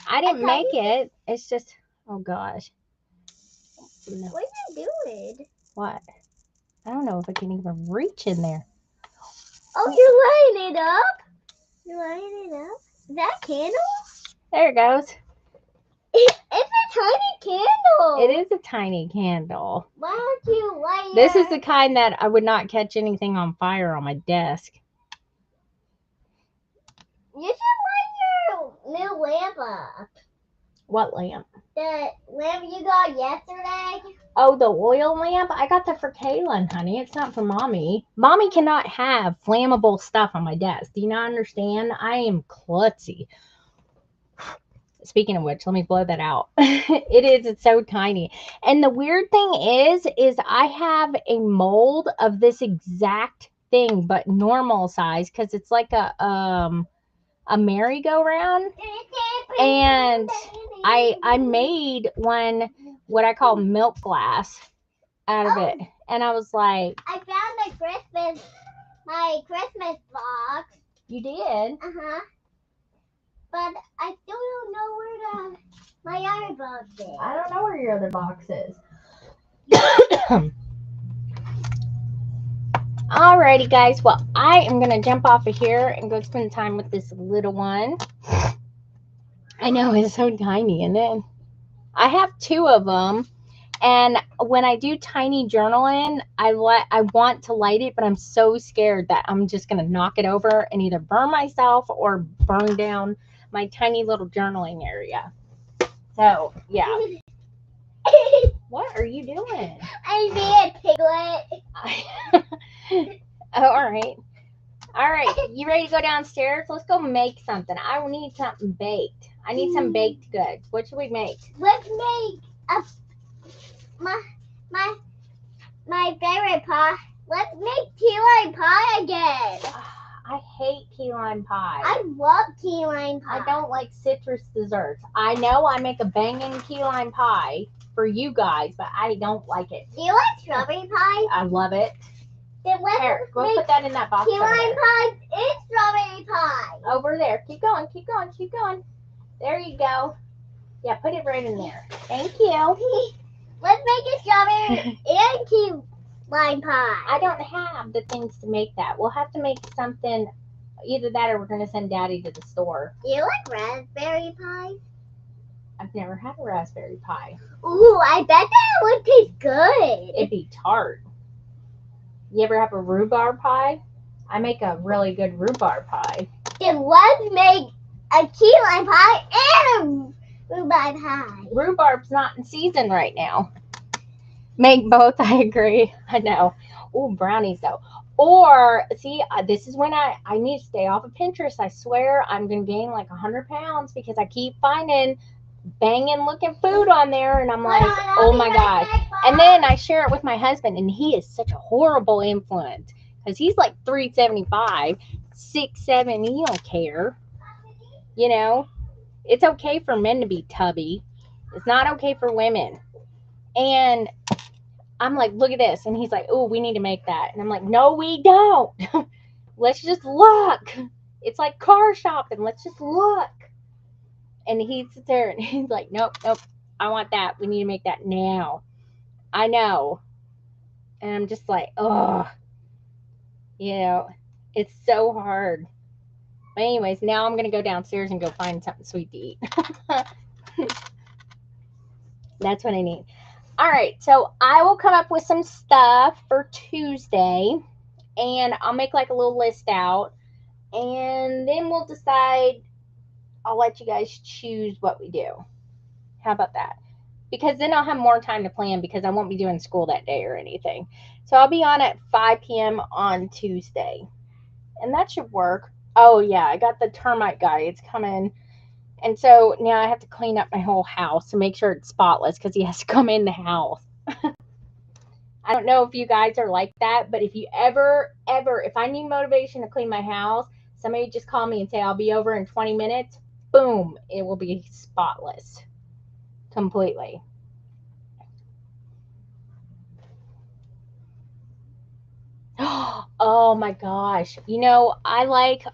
I didn't make it. It's just, oh gosh. No. What are you doing? What? I don't know if I can even reach in there. Oh, you're lighting it up? You're lighting it up? Is that a candle? There it goes. It's a tiny candle. It is a tiny candle. Why don't you light it? This is the kind that I would not catch anything on fire on my desk. You should light your new lamp up. What lamp? The lamp you got yesterday. Oh, the oil lamp? I got that for Kaylin, honey. It's not for Mommy. Mommy cannot have flammable stuff on my desk. Do you not understand? I am klutzy. Speaking of which, let me blow that out. It's so tiny. And the weird thing is I have a mold of this exact thing, but normal size, because it's like a merry-go-round. And I made one, what I call milk glass out of it. And I was like, I found my Christmas box. You did? Uh-huh. But I still don't know where my other box is. I don't know where your other box is. Alrighty, guys. Well, I am going to jump off of here and go spend time with this little one. I know, it's so tiny, isn't it? I have 2 of them. And when I do tiny journaling, I want to light it, but I'm so scared that I'm just going to knock it over and either burn myself or burn down my tiny little journaling area. So, yeah. What are you doing? I see a piglet. Oh, all right. All right. You ready to go downstairs? Let's go make something. I will need something baked. I need some baked goods. What should we make? Let's make my favorite pie. Let's make key lime pie again. I hate key lime pie. I love key lime pie. I don't like citrus desserts. I know I make a banging key lime pie for you guys, but I don't like it. Do you like strawberry pie? I love it. Then let's Here, go make put that in that box. key lime pie and strawberry pie. Over there. Keep going, keep going, keep going. There you go. Yeah, put it right in there. Thank you. Let's make a strawberry and key lime pie. I don't have the things to make that. We'll have to make something, either that or we're going to send Daddy to the store. Do you like raspberry pie? I've never had a raspberry pie. Ooh, I bet that would taste good. It'd be tart. You ever have a rhubarb pie? I make a really good rhubarb pie. Then let's make a key lime pie and a rhubarb pie. Rhubarb's not in season right now. Make both, I agree. I know. Ooh, brownies though. Or, see, this is when I need to stay off of Pinterest. I swear I'm going to gain like 100 pounds because I keep finding banging looking food on there. And I'm like, oh my gosh. And then I share it with my husband and he is such a horrible influence because he's like 375, 6'7". He don't care. You know, it's okay for men to be tubby. It's not okay for women. And I'm like, look at this. And he's like, oh, we need to make that. And I'm like, no, we don't. Let's just look. It's like car shopping. Let's just look. And he sits there and he's like, nope, nope. I want that. We need to make that now. I know. And I'm just like, oh, you know, it's so hard. But anyways, now I'm going to go downstairs and go find something sweet to eat. That's what I need. All right, so I will come up with some stuff for Tuesday, and I'll make like a little list out, and then we'll decide. I'll let you guys choose what we do. How about that? Because then I'll have more time to plan because I won't be doing school that day or anything. So I'll be on at 5 p.m. on Tuesday, and that should work. Oh, yeah, I got the termite guy. It's coming. And so now I have to clean up my whole house to make sure it's spotless because he has to come in the house. I don't know if you guys are like that, but if you ever, if I need motivation to clean my house, somebody just call me and say, I'll be over in 20 minutes. Boom, it will be spotless completely. Oh my gosh. You know,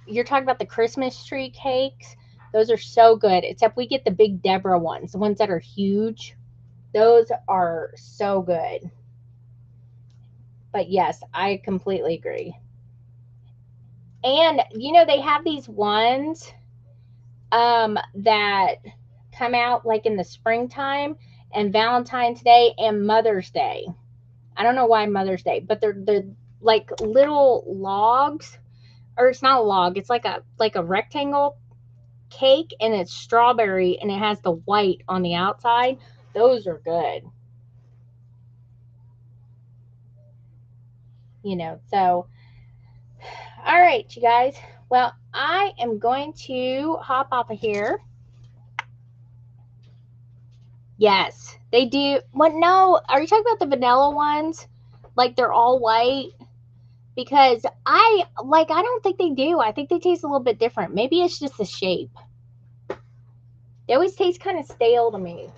you're talking about the Christmas tree cakes. Those are so good, except we get the Big Deborah ones, the ones that are huge. Those are so good. But yes, I completely agree. And you know, they have these ones that come out like in the springtime and Valentine's Day and Mother's Day. I don't know why Mother's Day, but they're like little logs, or it's not a log, it's like a rectangle cake, and it's strawberry and it has the white on the outside. Those are good. You know, so all right, you guys. Well, I am going to hop off of here. Yes, they do. What? No, are you talking about the vanilla ones? Like they're all white? Because I don't think they do. I think they taste a little bit different. Maybe it's just the shape. They always taste kind of stale to me.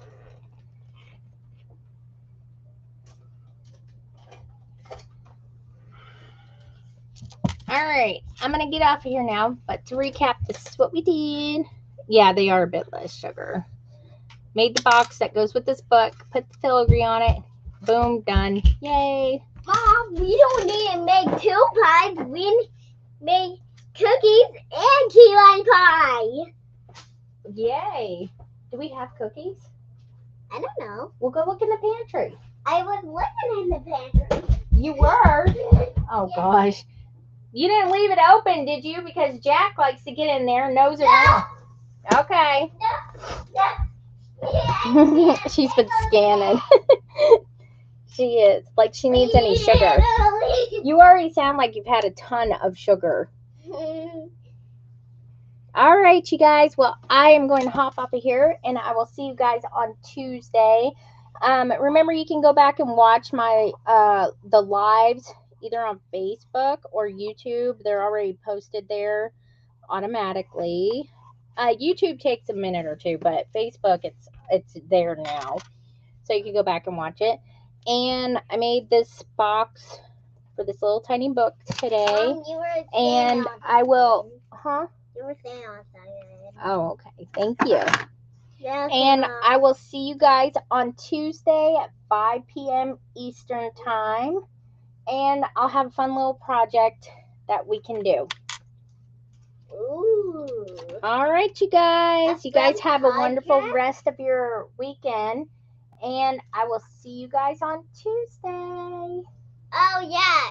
All right, I'm going to get off of here now. But to recap, this is what we did. Yeah, they are a bit less sugar. Made the box that goes with this book. Put the filigree on it. Boom, done. Yay. Mom, we don't need to make 2 pies. We make cookies and key lime pie. Yay. Do we have cookies? I don't know. We'll go look in the pantry. I was looking in the pantry. You were? Oh, gosh. You didn't leave it open, did you? Because Jack likes to get in there and nose around. Okay. She's been scanning. She is. Like she needs any sugar. You already sound like you've had a ton of sugar. All right, you guys. Well, I am going to hop off of here, and I will see you guys on Tuesday. Remember, you can go back and watch my the lives either on Facebook or YouTube. They're already posted there automatically. YouTube takes a minute or two, but Facebook, it's there now, so you can go back and watch it. And I made this box for this little tiny book today, and I will, You were saying on Saturday. Oh, okay. Thank you. Yeah, And I will see you guys on Tuesday at 5 p.m. Eastern Time. And I'll have a fun little project that we can do. Ooh. All right, you guys. That's You guys fun have a wonderful project. rest of your weekend. And I will see you guys on Tuesday. Oh, yeah.